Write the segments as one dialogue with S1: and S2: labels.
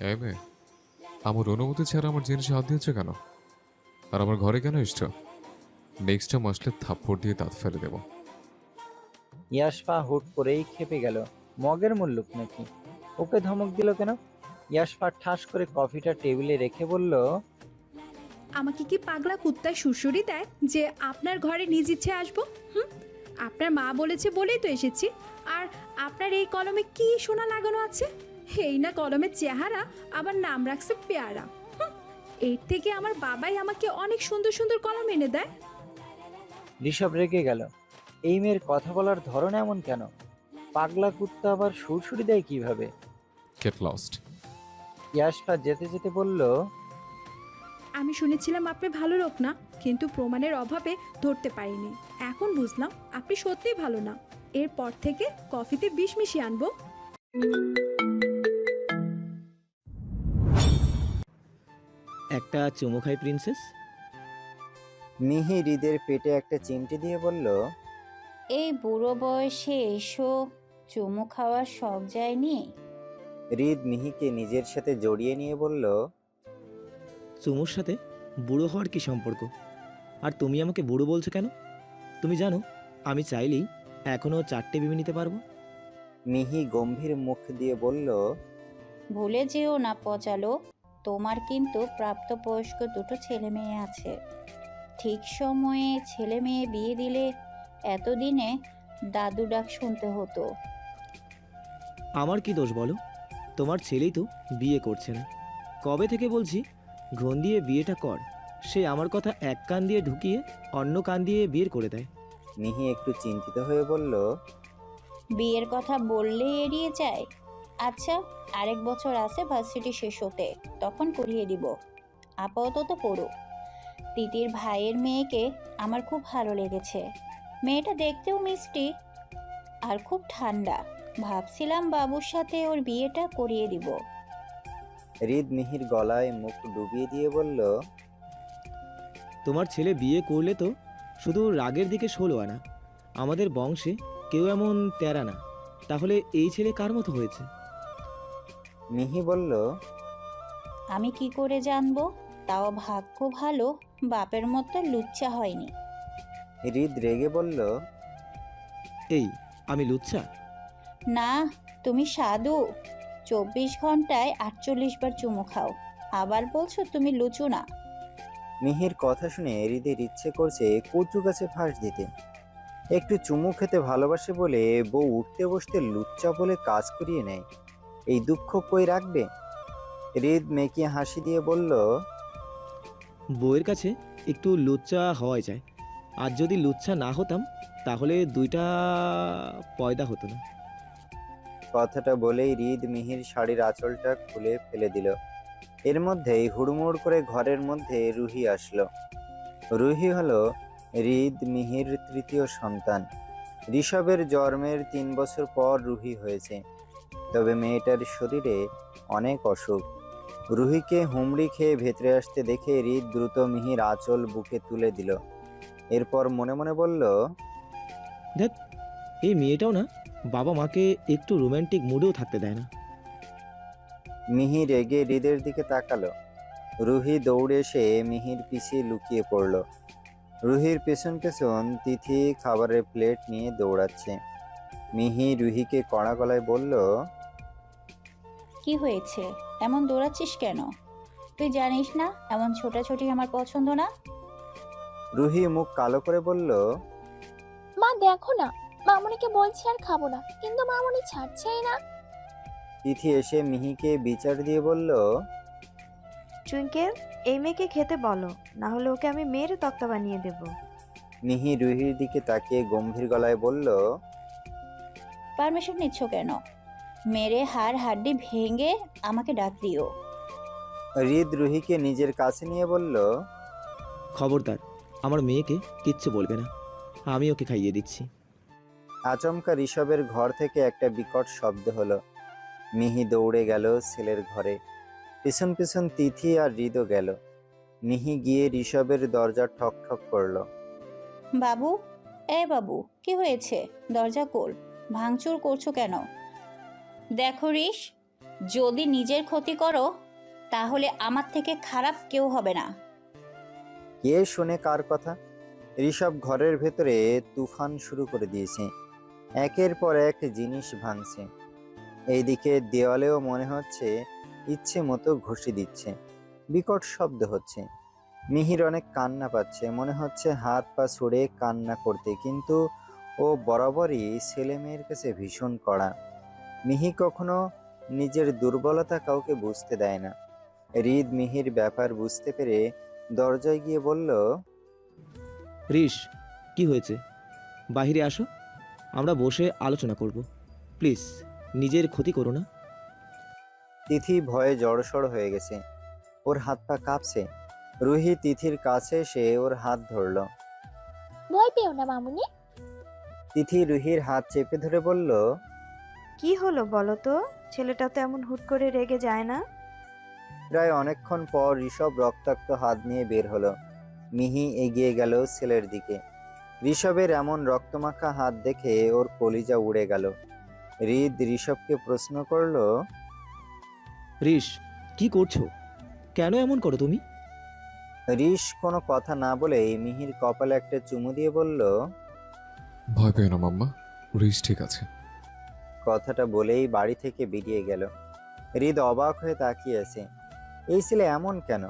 S1: এই মেয়ে, আমার অনুমতি ছাড়া আমার জিনিসে হাত দিয়েছে কেন? আর আমার ঘরে কেন এসছো? নেক্সট টাইম আসলে থাপ্পড় দিয়ে দাঁত ফেলে দেবো।
S2: ইয়াশফা হুট করেই খেপে গেল। মগের মুল্লুক নাকি? ওকে ধমক দিল কেন? ইয়াশফা ঠাস করে কফিটা টেবিলে রেখে বলল,
S3: আমাকে কি পাগলা কুত্তায় সুড়সুড়ি দেয় যে আপনার ঘরে নিজ ইচ্ছে আসবো? হুম, আপনার মা বলেছে বলেই তো এসেছি। আর আপনার এই কলমে কি সোনা লাগানো আছে? এই না কলমের চেহারা, আবার নাম রাখছে পেয়ারা। হুম, এর থেকে আমার বাবাই আমাকে অনেক সুন্দর সুন্দর কলম এনে দেয়।
S2: ঋষভ রেগে গেল। এই মেয়ের কথা বলার ধরন এমন কেন? পাগলা কুত্তা আবার সুরসুরি দেয় কিভাবে?
S1: Get lost.
S2: ইয়াশফা যেতে যেতে বলল,
S3: আমি শুনেছিলাম আপনি ভালো লোক না, কিন্তু প্রমাণের অভাবে ধরতে পারিনি। এখন বুঝলাম আপনি সত্যিই ভালো না। এরপর থেকে কফিতে বিষ মিশিয়ে আনবো।
S4: একটা চুমু খাই প্রিন্সেস।
S2: মিহি হৃদের পেটে একটা চিমটি দিয়ে বলল,
S5: এই বুড়ো বয়সে এসো, চুমু খাওয়ার শখ যায়নি?
S2: হৃদ মিহিকে নিজের সাথে জড়িয়ে নিয়ে বলল,
S4: চুমুর সাথে বুড়ো হওয়ার কি সম্পর্ক? আর তুমি আমাকে বুড়ো বলছো কেন? তুমি জানো আমি চাইলেই এখনও 4টে বিবি নিতে পারবো।
S2: মিহি গম্ভীর মুখ দিয়ে বলল,
S5: ভুলে যেও না পচালো, তোমার কিন্তু প্রাপ্তবয়স্ক দুটো ছেলে মেয়ে আছে। ঠিক সময়ে ছেলে মেয়ে বিয়ে দিলে এতদিনে দাদু ডাক শুনতে হতো।
S4: আমার কি দোষ বলো? তোমার ছেলেই তো বিয়ে করছে না। কবে থেকে বলছি ঘন দিয়ে বিয়েটা কর, সে আমার কথা এক কান দিয়ে ঢুকিয়ে অন্য কান দিয়ে বিয়ের করে দেয়।
S2: মিহি একটু চিন্তিত হয়ে বলল,
S5: বিয়ের কথা বললেই এড়িয়ে যায়। আচ্ছা, আরেক বছর আছে ভার্সিটি শেষ হতে, তখন করিয়ে দিব। আপাতত পড়ো। তিতির ভাইয়ের মেয়েকে আমার খুব ভালো লেগেছে। মেয়েটা দেখতেও মিষ্টি আর খুব ঠান্ডা। ভাবছিলাম বাবুর সাথে ওর বিয়েটা করিয়ে দিব।
S2: হৃদ মিহির গলায় মুখ ডুবিয়ে দিয়ে বলল,
S4: তোমার ছেলে বিয়ে করলে তো শুধু রাগের দিকে 16 আনা। আমাদের বংশে কেউ এমন তেরা না। তাহলে এই ছেলে কার মতো হয়েছে?
S2: মিহি বলল,
S5: আমি কি করে জানবো? তাও ভাগ্য ভালো বাপের মতো লুচ্চা হয়নি।
S2: হৃদ রেগে বলল,
S4: এই আমি লুচ্ছা?
S5: না, তুমি সাধু। 24 ঘন্টায় 48 বার চুমু খাও, আবার বলছো তুমি লুচু না।
S2: মিহির কথা শুনে হৃদের ইচ্ছে করছে কচু গাছে ফাঁস দিতে। একটু চুমু খেতে ভালোবাসে বলে বউ উঠতে বসতে লুচ্চা বলে কাজ করিয়ে নেয়। এই দুঃখ কই রাখবে? হৃদ মেয়েকে হাসি দিয়ে বলল,
S4: বউয়ের কাছে একটু লুচ্চা হওয়াই যায়। আর যদি লুচ্চা না হতাম তাহলে 2টা পয়দা হতো না।
S2: কথাটা বলেই হৃদ মিহির শাড়ির আঁচলটা খুলে ফেলে দিল। এর মধ্যেই হুড়মুড় করে ঘরের মধ্যে রুহি আসলো। রুহি হলো হৃদ মিহির তৃতীয় সন্তান। ঋষভের জন্মের 3 বছর পর রুহি হয়েছে। তবে মেয়েটার শরীরে অনেক অসুখ। রুহিকে হুমড়ি খেয়ে ভেতরে আসতে দেখে হৃদ দ্রুত মিহির আঁচল বুকে তুলে দিল। এরপর মনে মনে বলল,
S4: দেখ, এই মেয়েটাও না বাবা মাকে একটু রোম্যান্টিক মুডেও থাকতে দেয় না।
S2: মিহি রেগে হৃদের দিকে তাকালো। রুহি দৌড়ে এসে মিহির পিছিয়ে লুকিয়ে পড়ল। রুহির পেছন পেছন তিথি খাবারের প্লেট নিয়ে দৌড়াচ্ছে। মিহি রুহিকে কড়া গলায় বলল,
S5: কি হয়েছে? এমন দৌড়াচ্ছিস কেন? তুই জানিস না এমন ছোটাছুটি আমার পছন্দ না।
S2: রুহি মুখ কালো করে বলল,
S6: মা দেখো না, মামুনিকে বলছি আর খাবো না, কিন্তু মামুনি ছাড়ছেই না।
S2: তিথি এসে মিহিকে বিচার দিয়ে বলল,
S7: টুইঙ্কেল, এই মেয়েকে খেতে বলো, না হলে ওকে আমি মেরে তক্তা বানিয়ে দেব।
S2: মিহি রুহির দিকে তাকিয়ে গম্ভীর গলায় বলল,
S5: পারমিশন নিচ্ছ কেন? মেরে হাড় হাড্ডি ভেঙে আমাকে ডাক দিও।
S2: হৃদ রুহিকে নিজের কাছে নিয়ে বলল,
S4: খবরদার আমার মেয়েকে কিচ্ছু বলবে না, আমি ওকে খাইয়ে দিচ্ছি।
S2: আচমকা ঋষভের ঘর থেকে একটা বিকট শব্দ হলো। মিহি দৌড়ে গেল ছেলের ঘরে। পিছন পিছন তিথি আর হৃদও গেল। মিহি গিয়ে ঋষভের দরজা ঠক ঠক করলো।
S5: বাবু, এ বাবু, কি হয়েছে? দরজা খোল, ভাঙচুর করছো কেন? দেখো রিস, যদি নিজের ক্ষতি করো তাহলে আমার থেকে খারাপ কেউ হবে না।
S2: কে শুনে কার কথা? ঋষভ ঘরের ভেতরে তুফান শুরু করে দিয়েছে। একের পর এক জিনিস ভাঙছে। এইদিকে দেওয়ালেও মনে হচ্ছে ইচ্ছে মতো ঘষে দিচ্ছে। বিকট শব্দ হচ্ছে। মিহির অনেক কান্না পাচ্ছে, মনে হচ্ছে হাত পা ছুড়ে কান্না করতে, কিন্তু ও বরাবরই ছেলে মেয়ের কাছে ভীষণ কড়া। মিহি কখনো নিজের দুর্বলতা কাউকে বুঝতে দেয় না। হৃদ মিহির ব্যাপার বুঝতে পেরে দরজায় গিয়ে বলল,
S4: রিশ, কি হয়েছে? বাইরে আসো, আমরা বসে আলোচনা করব। প্লিজ, নিজের ক্ষতি করো না।
S2: তিথি ভয়ে জড়সড় হয়ে গেছে। ওর হাত পা কাঁপছে। রুহি তিথির কাছে এসে ওর হাত ধরল।
S6: ভয় পেও না মামুনি।
S2: তিথি রুহির হাত চেপে ধরে বলল,
S7: কি হলো বলো তো? ছেলেটা তো এমন হুট করে রেগে যায় না।
S2: প্রায় অনেকক্ষণ পর ঋষভ রক্তাক্ত হাত নিয়ে বের হলো। মিহি এগিয়ে গেল ছেলের দিকে। ঋষভের এমন রক্তমাখা হাত দেখে ওর কলিজা উড়ে গেল। হৃদ ঋষভকে প্রশ্ন করলো,
S4: রিশ, কি করছো? কেন এমন করো তুমি?
S2: ঋষ কোনো কথা না বলে মিহির কপালে একটা চুমু দিয়ে বলল,
S1: ভয় পেও না মাম্মা, রিস ঠিক আছে।
S2: কথাটা বলেই বাড়ি থেকে বেরিয়ে গেল। হৃদ অবাক হয়ে তাকিয়ে আছে। এই ছেলে এমন কেন?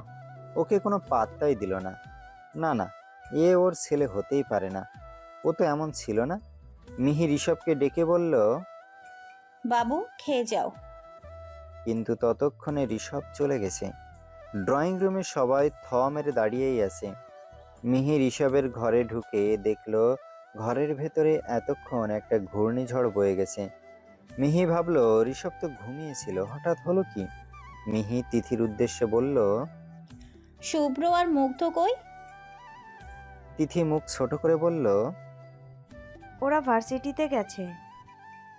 S2: ওকে কোনো পাত্তাই দিল না। না না, এ ওর ছেলে হতেই পারে না। ও তো এমন ছিল না। মিহি ঋষভকে ডেকে বলল,
S5: বাবু খেয়ে যাও।
S2: কিন্তু ততক্ষণে ঋষভ চলে গেছে। ড্রয়িং রুমে সবাই থ মেরে দাঁড়িয়েই আছে। মিহি ঋষভের ঘরে ঢুকে দেখলো ঘরের ভেতরে এতক্ষণ একটা ঘূর্ণিঝড় বয়ে গেছে। মিহি ভাবলো ঋষভ তো ঘুমিয়েছিল, হঠাৎ হলো কি? মিহি তিথির উদ্দেশ্যে বলল,
S5: শুভ্র আর মুগ্ধ কই?
S2: তিথি মুখ ছোট করে বলল,
S7: ওরা ভার্সিটিতে গেছে।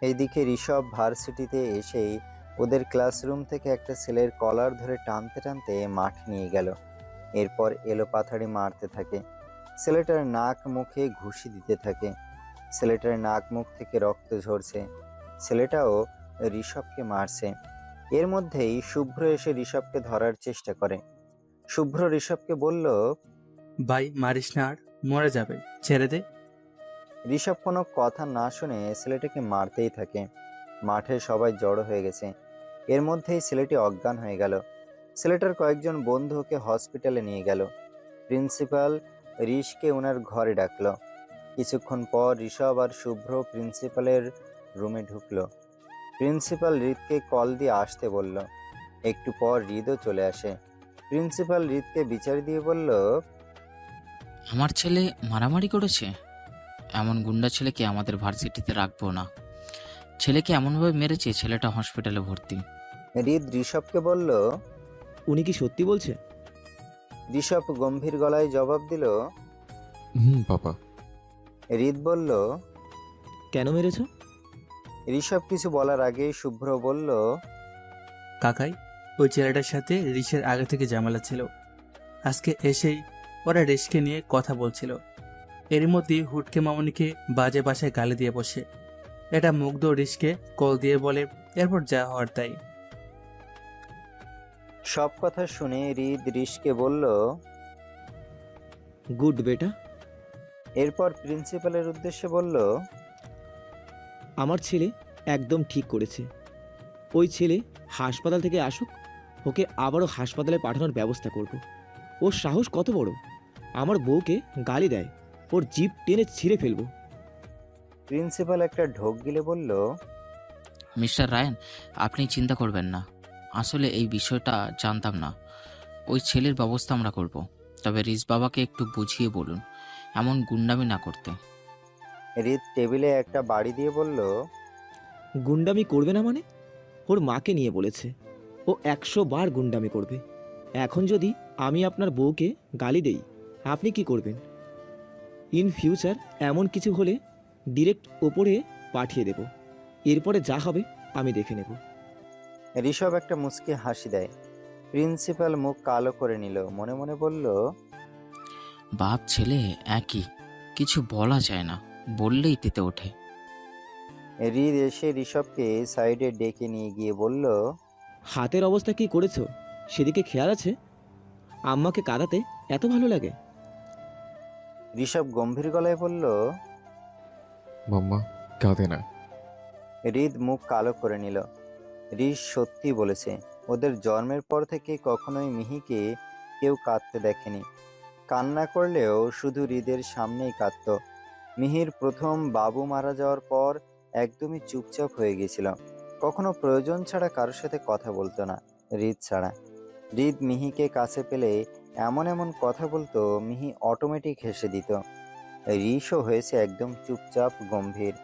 S2: এইদিকে ঋষভ ভার্সিটিতে এসেই ওদের ক্লাসরুম থেকে একটা ছেলের কলার ধরে টানতে টানতে মাঠে নিয়ে গেল। এরপর এলোপাথাড়ি মারতে থাকে। ছেলেটার নাক মুখে ঘুষি দিতে থাকে। ছেলেটার নাক মুখ থেকে রক্ত ঝরছে। ছেলেটাও ঋষভকে মারছে। এর মধ্যেই শুভ্র এসে ঋষভকে ধরার চেষ্টা করে। শুভ্র ঋষভকে বলল,
S8: ভাই মারিস না, আর মরে যাবে, ছেড়ে দে।
S2: ঋষভ কোনো কথা না শুনে ছেলেটাকে মারতেই থাকে। মাঠে সবাই জড়ো হয়ে গেছে। এর মধ্যেই ছেলেটি অজ্ঞান হয়ে গেল। ছেলেটার কয়েকজন বন্ধু ওকে হসপিটালে নিয়ে গেল। প্রিন্সিপাল ঋষকে ওনার ঘরে ডাকলো। কিছুক্ষণ পর ঋষভ আর শুভ্র প্রিন্সিপালের রুমে ঢুকলো। প্রিন্সিপাল হৃদকে কল দিয়ে আসতে বলল। একটু পর হৃদও চলে আসে। প্রিন্সিপাল হৃদকে বিচার দিয়ে বলল,
S9: আমার ছেলে মারামারি করেছে? এমন গুন্ডা ছেলেকে আমাদের ভার্সিটিতে রাখবো না। ছেলেকে এমনভাবে মেরেছে, ছেলেটা হসপিটালে ভর্তি।
S2: হৃদ ঋষভকে বলল।
S4: উনি কি সত্যি বলছে?
S2: ঋষভ গম্ভীর গলায় জবাব দিল।
S1: পাপা।
S2: হৃদ বলল,
S4: কেন মেরেছো?
S2: ঋষভ কিছু বলার আগেই শুভ্র বলল,
S8: কাকাই, ওই ছেলেটার সাথে রিসের আগে থেকে ঝামেলা ছিল। আজকে এসেই ওরা রিসকে নিয়ে কথা বলছিল। এর মধ্যেই হুটকে মামনিকে বাজে বাসায় গালি দিয়ে বসে। এটা মুগ্ধ রিসকে কল দিয়ে বলে, এরপর যা হওয়ার তাই।
S2: সব কথা শুনে হৃদ ঋষকে বলল।
S4: গুড বেটা।
S2: এরপর প্রিন্সিপালের উদ্দেশ্যে বলল,
S4: আমার ছেলে একদম ঠিক করেছে। ওই ছেলে হাসপাতাল থেকে আসুক, ওকে আবারও হাসপাতালে পাঠানোর ব্যবস্থা করব। ওর সাহস কত বড়! আমার বউকে গালি দেয়, ওর জিভ টেনে ছিঁড়ে ফেলবো।
S2: প্রিন্সিপাল একটা ঢোক গিলে বলল,
S9: মিস্টার রায়ন, আপনি চিন্তা করবেন না। আসলে এই বিষয়টা জানতাম না। ওই ছেলের ব্যবস্থা আমরা করব। তবে রিস বাবাকে একটু বুঝিয়ে বলুন এমন গুন্ডামি না করতে।
S2: হৃদ টেবিলে একটা বাড়ি দিয়ে বলল,
S4: গুন্ডামি করবে না মানে? ওর মাকে নিয়ে বলেছে ও 100 বার গুন্ডামি করবে। এখন যদি আমি আপনার বউকে গালি দেই, আপনি কি করবেন? ইন ফিউচার এমন কিছু হলে ডিরেক্ট ওপরে পাঠিয়ে দেব। এরপরে যা হবে আমি দেখে নেব।
S2: ঋষভ একটা মুচকি হাসি দেয়। প্রিন্সিপাল মুখ কালো করে নিল, মনে মনে বলল,
S9: বাপ ছেলে একই, কিছু বলা যায় না, বললেই তেতে ওঠে।
S2: হৃদ এসে ঋষভকে সাইডে ডেকে নিয়ে গিয়ে বলল,
S4: হাতের অবস্থা কি করেছো সেদিকে খেয়াল আছে? আম্মাকে কাঁদাতে এত ভালো লাগে?
S2: ঋষভ গম্ভীর গলায় বলল।
S1: মাম্মা কাঁদে না।
S2: হৃদ মুখ কালো করে নিল। ঋষ সত্যি বলেছে, ওদের জন্মের পর থেকে কখনোই মিহিকে কেউ কাঁদতে দেখেনি। কান্না করলেও শুধু হৃদের সামনেই কাঁদত। মিহির প্রথম বাবু মারা যাওয়ার পর একদমই চুপচাপ হয়ে গেছিল। কখনো প্রয়োজন ছাড়া কারোর সাথে কথা বলতো না, হৃদ ছাড়া। হৃদ মিহিকে কাছে পেলে এমন এমন কথা বলতো, মিহি অটোমেটিক হেসে দিত। ঋষও হয়েছে একদম চুপচাপ গম্ভীর।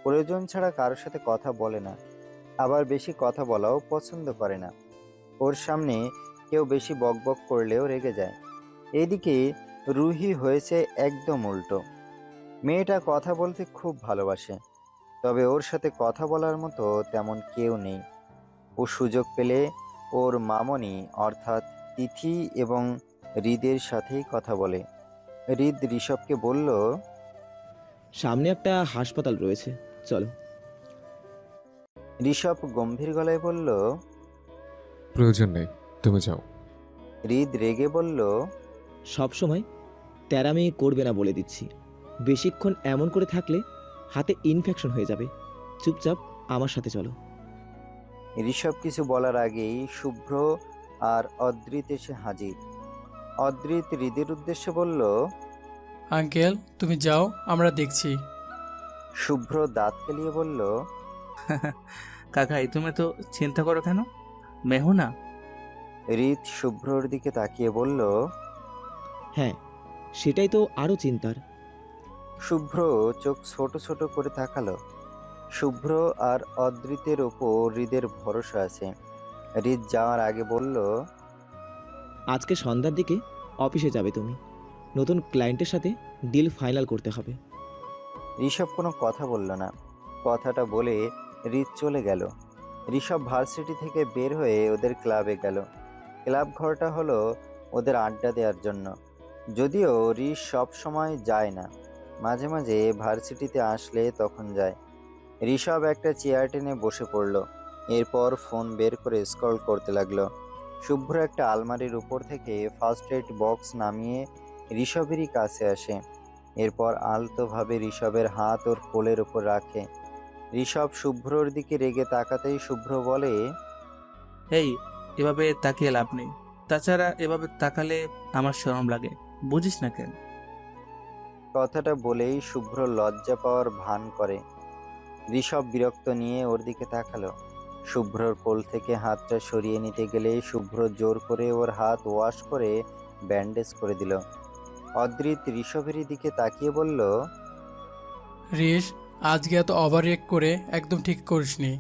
S2: প্রয়োজন ছাড়া কারোর সাথে কথা বলে না, আবার বেশি কথা বলাও পছন্দ করে না। ওর সামনে কেউ বেশি বকবক করলেও রেগে যায়। এদিকে রুহি হয়েছে একদম উল্টো। মেয়েটা কথা বলতে খুব ভালোবাসে, তবে ওর সাথে কথা বলার মতো তেমন কেউ নেই। ও সুযোগ পেলে ওর মামনি অর্থাৎ তিথি এবং হৃদের সাথেই কথা বলে। হৃদ ঋষভকে বলল।
S4: সামনে একটা হাসপাতাল রয়েছে, চলো।
S2: ঋষভ গম্ভীর গলায় বলল।
S1: প্রয়োজন নেই, তুমি যাও।
S2: হৃদ রেগে বলল।
S4: সবসময় তেরামি করবে না বলে দিচ্ছি। বেশিক্ষণ এমন করে থাকলে হাতে ইনফেকশন হয়ে যাবে। চুপচাপ আমার সাথে চলো।
S2: ঋষভ কিছু বলার আগেই শুভ্র আর অদ্রিত এসে হাজির। অদ্রিত হৃদের উদ্দেশ্যে বলল।
S10: আঙ্কেল তুমি যাও, আমরা দেখছি।
S2: শুভ্র দাঁত কেলিয়ে বলল।
S8: কাকাই তুমি তো চিন্তা করো কেন, মেহু না।
S2: হৃদ শুভ্রর দিকে তাকিয়ে বলল।
S4: হ্যাঁ, সেটাই তো আরও চিন্তার।
S2: শুভ্র চোখ ছোট ছোট করে তাকালো। শুভ্র আর অদ্রিতের ওপর হৃদের ভরসা আছে। হৃদ যাওয়ার আগে বলল।
S4: আজকে সন্ধ্যার দিকে অফিসে যাবে তুমি। নতুন ক্লায়েন্টের সাথে ডিল ফাইনাল করতে হবে।
S2: ঋষভ কোনো কথা বলল না। কথাটা বলে হৃদ চলে গেল। ঋষভ ভার্সিটি থেকে বের হয়ে ওদের ক্লাবে গেল। ক্লাব ঘরটা হলো ওদের আড্ডা দেওয়ার জন্য। যদিও ঋষ সব সময় যায় না, মাঝে মাঝে ভার্সিটিতে আসলে তখন যায়। ঋষভ একটা চেয়ার টেনে বসে পড়ল। এরপর ফোন বের করে স্ক্রল করতে লাগলো। শুভ্র একটা আলমারির উপর থেকে ফার্স্ট এড বক্স নামিয়ে ঋষভেরই কাছে আসে। এরপর আলতোভাবে ঋষভের হাত ওর কোলের উপর রাখে। ঋষভ শুভ্রর দিকে রেগে তাকাতেই শুভ্র বলে।
S8: এই এভাবে তাকিয়ে লাভ নেই, তাছাড়া এভাবে তাকালে আমার শরম লাগে, বুঝিস না কেন?
S2: কথাটা বলেই শুভ্র লজ্জা পাওয়ার ভান করে। ঋষভ বিরক্ত নিয়ে ওর দিকে তাকালো। শুভ্রর কোল থেকে হাতটা সরিয়ে নিতে গেলে শুভ্র জোর করে ওর হাত ওয়াশ করে ব্যান্ডেজ করে দিল। অদ্রিত ঋষভের দিকে তাকিয়ে বলল।
S10: রিস, আজকে এত ওভার রিয়েক্ট করে একদম ঠিক করিসনি।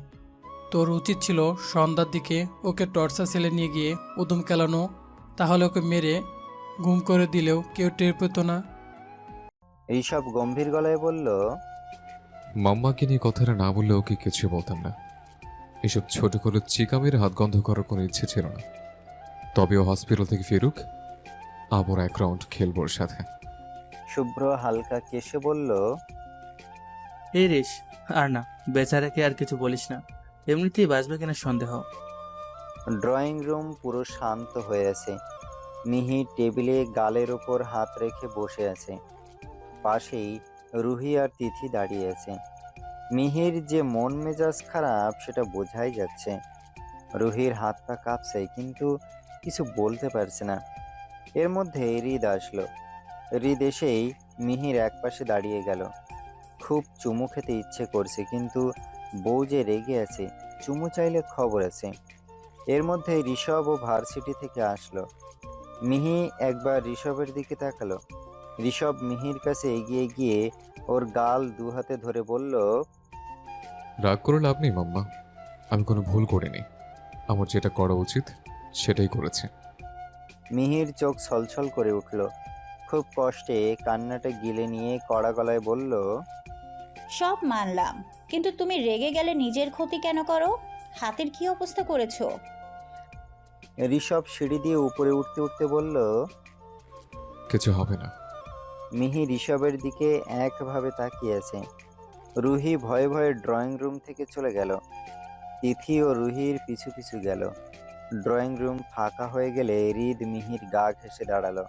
S10: তোর উচিত ছিল সন্ধ্যার দিকে ওকে টর্চার সেলে নিয়ে গিয়ে উদম কেলানো, তাহলে ওকে মেরে গুম করে দিলেও কেউ টের পেত না।
S2: ঋষভ গম্ভীর গলায় বলল।
S1: মাম্মাকে নিয়ে কথাটা না বললে ওকে কিছু বলতাম না। এসব ছোট করে চিকামের হাত গন্ধ করার কোনো ইচ্ছে ছিল না। তবে ও হসপিটাল থেকে ফিরুক, আবার এক রাউন্ড খেলবো ওর সাথে।
S2: শুভ্র হালকা কেশে বলল।
S8: এই রেশ, আর না, বেচারাকে আর কিছু বলিস না, এমনিতেই বাঁচবে কিনা সন্দেহ।
S2: ড্রয়িং রুম পুরো শান্ত হয়ে আছে। মিহি টেবিলে গালের ওপর হাত রেখে বসে আছে। পাশেই রুহি আর তিথি দাঁড়িয়ে আছে। মিহির যে মন মেজাজ খারাপ সেটা বোঝাই যাচ্ছে। রুহির হাত পা কাঁপছে, কিন্তু কিছু বলতে পারছে না। এর মধ্যে হৃদ আসলো। হৃদ এসেই মিহির একপাশে দাঁড়িয়ে গেল। খুব চুমু খেতে ইচ্ছে করছে, কিন্তু বউ যে রেগে আছে, চুমু চাইলে খবর আছে। এর মধ্যে ঋষভ ও ভার্সিটি থেকে আসলো। মিহি একবার ঋষভের দিকে তাকালো। ঋষভ মিহির কাছে এগিয়ে গিয়ে ওর গাল দু হাতে ধরে বলল।
S1: রাগ করে লাভ নেই মাম্মা, আমি কোনো ভুল করিনি। আমার যেটা করা উচিত সেটাই করেছে।
S2: মিহির চোখ ছলছল করে উঠল। খুব কষ্টে কান্নাটা গিলে নিয়ে কড়া গলায় বলল।
S5: সব মানলাম, কিন্তু তুমি রেগে গেলে নিজের ক্ষতি কেন করো? হাতের কি অবস্থা করেছো?
S2: ঋষভ সিঁড়ি দিয়ে উপরে উঠতে উঠতে বলল।
S1: কিছু হবে না।
S2: মিহি ঋষভের দিকে একভাবে তাকিয়ে আছে। রুহি ভয়ে ভয়ে ড্রয়িং রুম থেকে চলে গেল। তিথি ও রুহির পিছু পিছু গেল। ড্রয়িং রুম ফাঁকা হয়ে গেলে হৃদ মিহির গা ঘেঁষে দাঁড়ালো।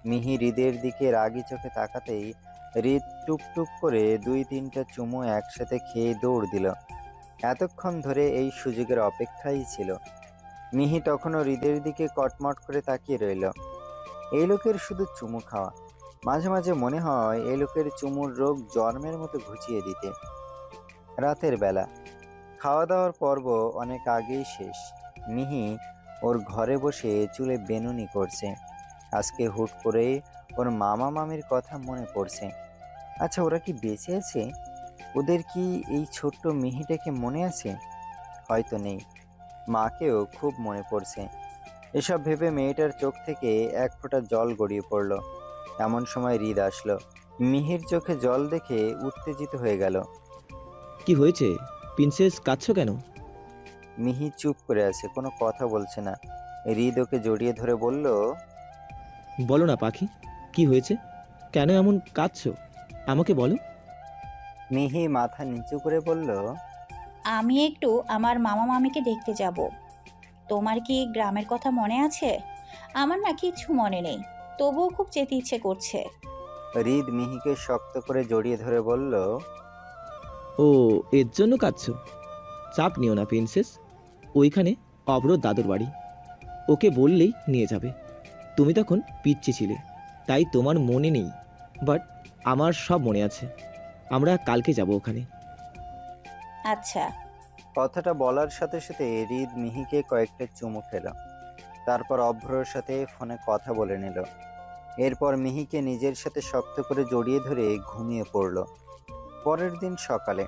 S2: মিহি হৃদের দিকে রাগি চোখে তাকাতেই হৃদ টুকটুক করে 2-3টা চুমু একসাথে খেয়ে দৌড় দিল। এতক্ষণ ধরে এই সুযোগের অপেক্ষাই ছিল। মিহি তখনও হৃদের দিকে কটমট করে তাকিয়ে রইল। এই লোকের শুধু চুমু খাওয়া। মাঝে মাঝে মনে হয় এই লোকের চুমুর রোগ জন্মের মতো ঘুচিয়ে দিতে। রাতের বেলা খাওয়া দাওয়ার পর্ব অনেক আগেই শেষ। মিহি ওর ঘরে বসে চুলে বেনুনি করছে। আজকে হুট করে ওর মামা মামির কথা মনে পড়ছে। আচ্ছা, ওরা কি বেঁচে আছে? ওদের কি এই ছোট্ট মিহিটাকে মনে আছে? হয়তো নেই। মাকেও খুব মনে পড়ছে। এসব ভেবে মেয়েটার চোখ থেকে এক ফোঁটা জল গড়িয়ে পড়ল। এমন সময় হৃদ আসলো। মিহির চোখে জল দেখে উত্তেজিত হয়ে গেল।
S4: কি হয়েছে প্রিন্সেস, কাঁদছো কেন?
S2: মিহি চুপ করে আছে, কোনো কথা বলছে না। হৃদ ওকে জড়িয়ে ধরে বলল,
S4: বলো না পাখি, কি হয়েছে? কেন এমন কাঁদছো? আমাকে বলো।
S2: মিহি মাথা নিচু করে বলল,
S5: আমি একটু আমার মামা মামিকে দেখতে যাব। তোমার কি গ্রামের কথা মনে আছে? আমার না কিছু মনে নেই, তবুও খুব যেতে ইচ্ছে করছে।
S2: হৃদ মিহিকে শক্ত করে জড়িয়ে ধরে বলল,
S4: ও, এর জন্য কাঁদছো? চাপ নিও না প্রিন্সেস, ওইখানে অব্র দাদুর বাড়ি, ওকে বললেই নিয়ে যাবে। তুমি তখন পিচ্চি ছিলে, তাই তোমার মনে নেই, বাট আমার সব মনে আছে। আমরা কালকে যাব ওখানে।
S5: আচ্ছা।
S2: কথাটা বলার সাথে সাথে হৃদ মিহিকে কয়েকটা চুমু খেল। তারপর অভ্রর সাথে ফোনে কথা বলে নিল। এরপর মিহিকে নিজের সাথে শক্ত করে জড়িয়ে ধরে ঘুমিয়ে পড়ল। পরের দিন সকালে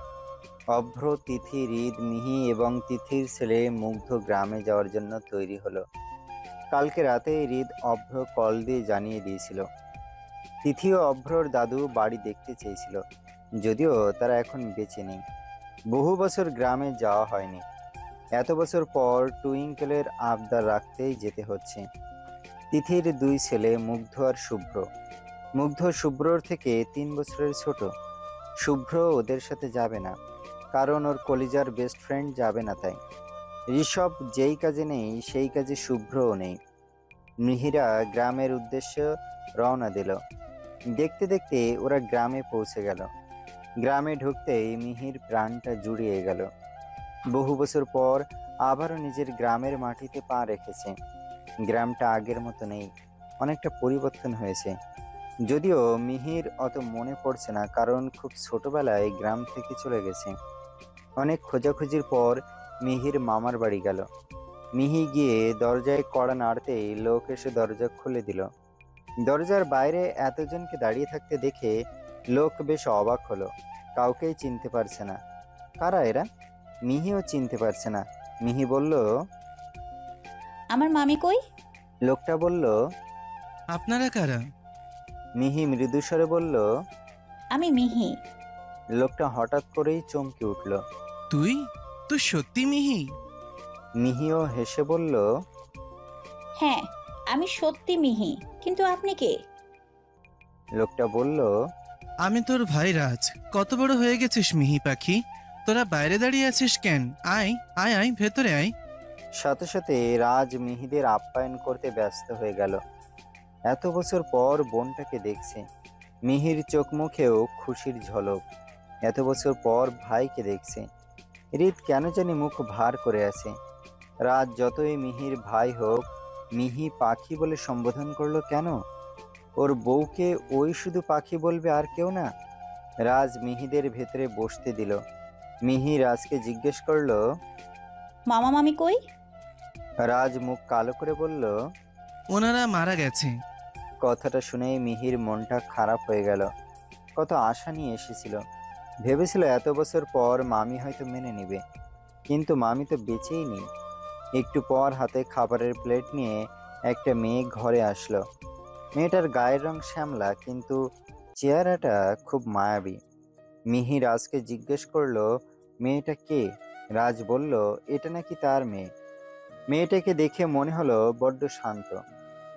S2: অভ্র, তিথি, হৃদ, মিহি এবং তিথির ছেলে মুগ্ধ গ্রামে যাওয়ার জন্য তৈরি হলো। কালকে রাতে হৃদ অভ্র কল দিয়ে জানিয়ে দিয়েছিল। তিথি ও অভ্রর দাদু বাড়ি দেখতে চেয়েছিল, যদিও তারা এখন বেঁচে নেই। বহু বছর গ্রামে যাওয়া হয়নি। এত বছর পর টুইঙ্কেলের আবদার রাখতেই যেতে হচ্ছে। তিথির 2 ছেলে মুগ্ধ আর শুভ্র। মুগ্ধ শুভ্রর থেকে 3 বছরের ছোট। শুভ্র ওদের সাথে যাবে না, কারণ ওর কলিজার বেস্ট ফ্রেন্ড যাবে না তাই। ঋষভ যেই কাজে নেই সেই কাজে শুভ্রও নেই। মিহিরা গ্রামের উদ্দেশ্যে রওনা দিল। দেখতে দেখতে ওরা গ্রামে পৌঁছে গেল। গ্রামে ঢুকতেই মিহির প্রাণটা জুড়িয়ে গেল। বহু বছর পর আবারও নিজের গ্রামের মাটিতে পা রেখেছে। গ্রামটা আগের মতো নেই, অনেকটা পরিবর্তন হয়েছে। যদিও মিহির অত মনে পড়ছে না, কারণ খুব ছোটবেলায় গ্রাম থেকে চলে গেছে। অনেক খোঁজাখুঁজির পর মিহির মামার বাড়ি গেল। মিহি গিয়ে দরজায় কড়া নাড়তেই লোক এসে দরজা খুলে দিল। দরজার বাইরে এতজনকে দাঁড়িয়ে থাকতে দেখে লোক বেশ অবাক হলো। কাউকেই চিনতে পারছে না। কারা এরা? মিহিও চিনতে পারছে না। মিহি বলল,
S5: আমার মামি কই?
S2: লোকটা বলল,
S11: আপনারা কারা?
S2: মিহি মৃদুস্বরে বলল।
S5: আমি মিহি।
S2: লোকটা হঠাৎ করেই চমকে উঠল।
S11: তুই তুই সত্যি মিহি?
S2: মিহিও হেসে বলল,
S5: হ্যাঁ, আমি সত্যি মিহি, কিন্তু আপনি কে?
S2: লোকটা বলল,
S11: আমি তোর ভাই রাজ। কত বড় হয়ে গেছিস মিহি পাখি, তোরা বাইরে দাঁড়িয়ে আছিস কেন? আয় আয় আয়, ভেতরে আয়।
S2: সাথে সাথে রাজ মিহিদের আপ্যায়ন করতে ব্যস্ত হয়ে গেল। এত বছর পর বোনটাকে দেখছে। মিহির চোখ মুখেও খুশির ঝলক। এত বছর পর ভাইকে দেখছে। হৃদ কেন জানি মুখ ভার করে আছে। রাজ যতই মিহির ভাই হোক, মিহি পাখি বলে সম্বোধন করলো কেন? ওর বউকে ওই শুধু পাখি বলবে, আর কেউ না? রাজ মিহিদের ভেতরে বসতে দিল। মিহি রাজকে জিজ্ঞেস করলো,
S5: মামা মামি কই?
S2: রাজ মুখ কালো করে বলল।
S11: ওনারা মারা গেছে।
S2: কথাটা শুনে মিহির মনটা খারাপ হয়ে গেল। কত আশা নিয়ে এসেছিল। ভেবেছিল এত বছর পর মামি হয়তো মেনে নেবে, কিন্তু মামি তো বেঁচেই নেই। একটু পর হাতে খাবারের প্লেট নিয়ে একটা মেয়ে ঘরে আসলো। মেয়েটার গায়ের রং শ্যামলা, কিন্তু চেহারাটা খুব মায়াবী। মিহি রাজকে জিজ্ঞেস করলো, মেয়েটা কে? রাজ বলল, এটা নাকি তার মেয়ে। মেয়েটাকে দেখে মনে হলো বড্ড শান্ত।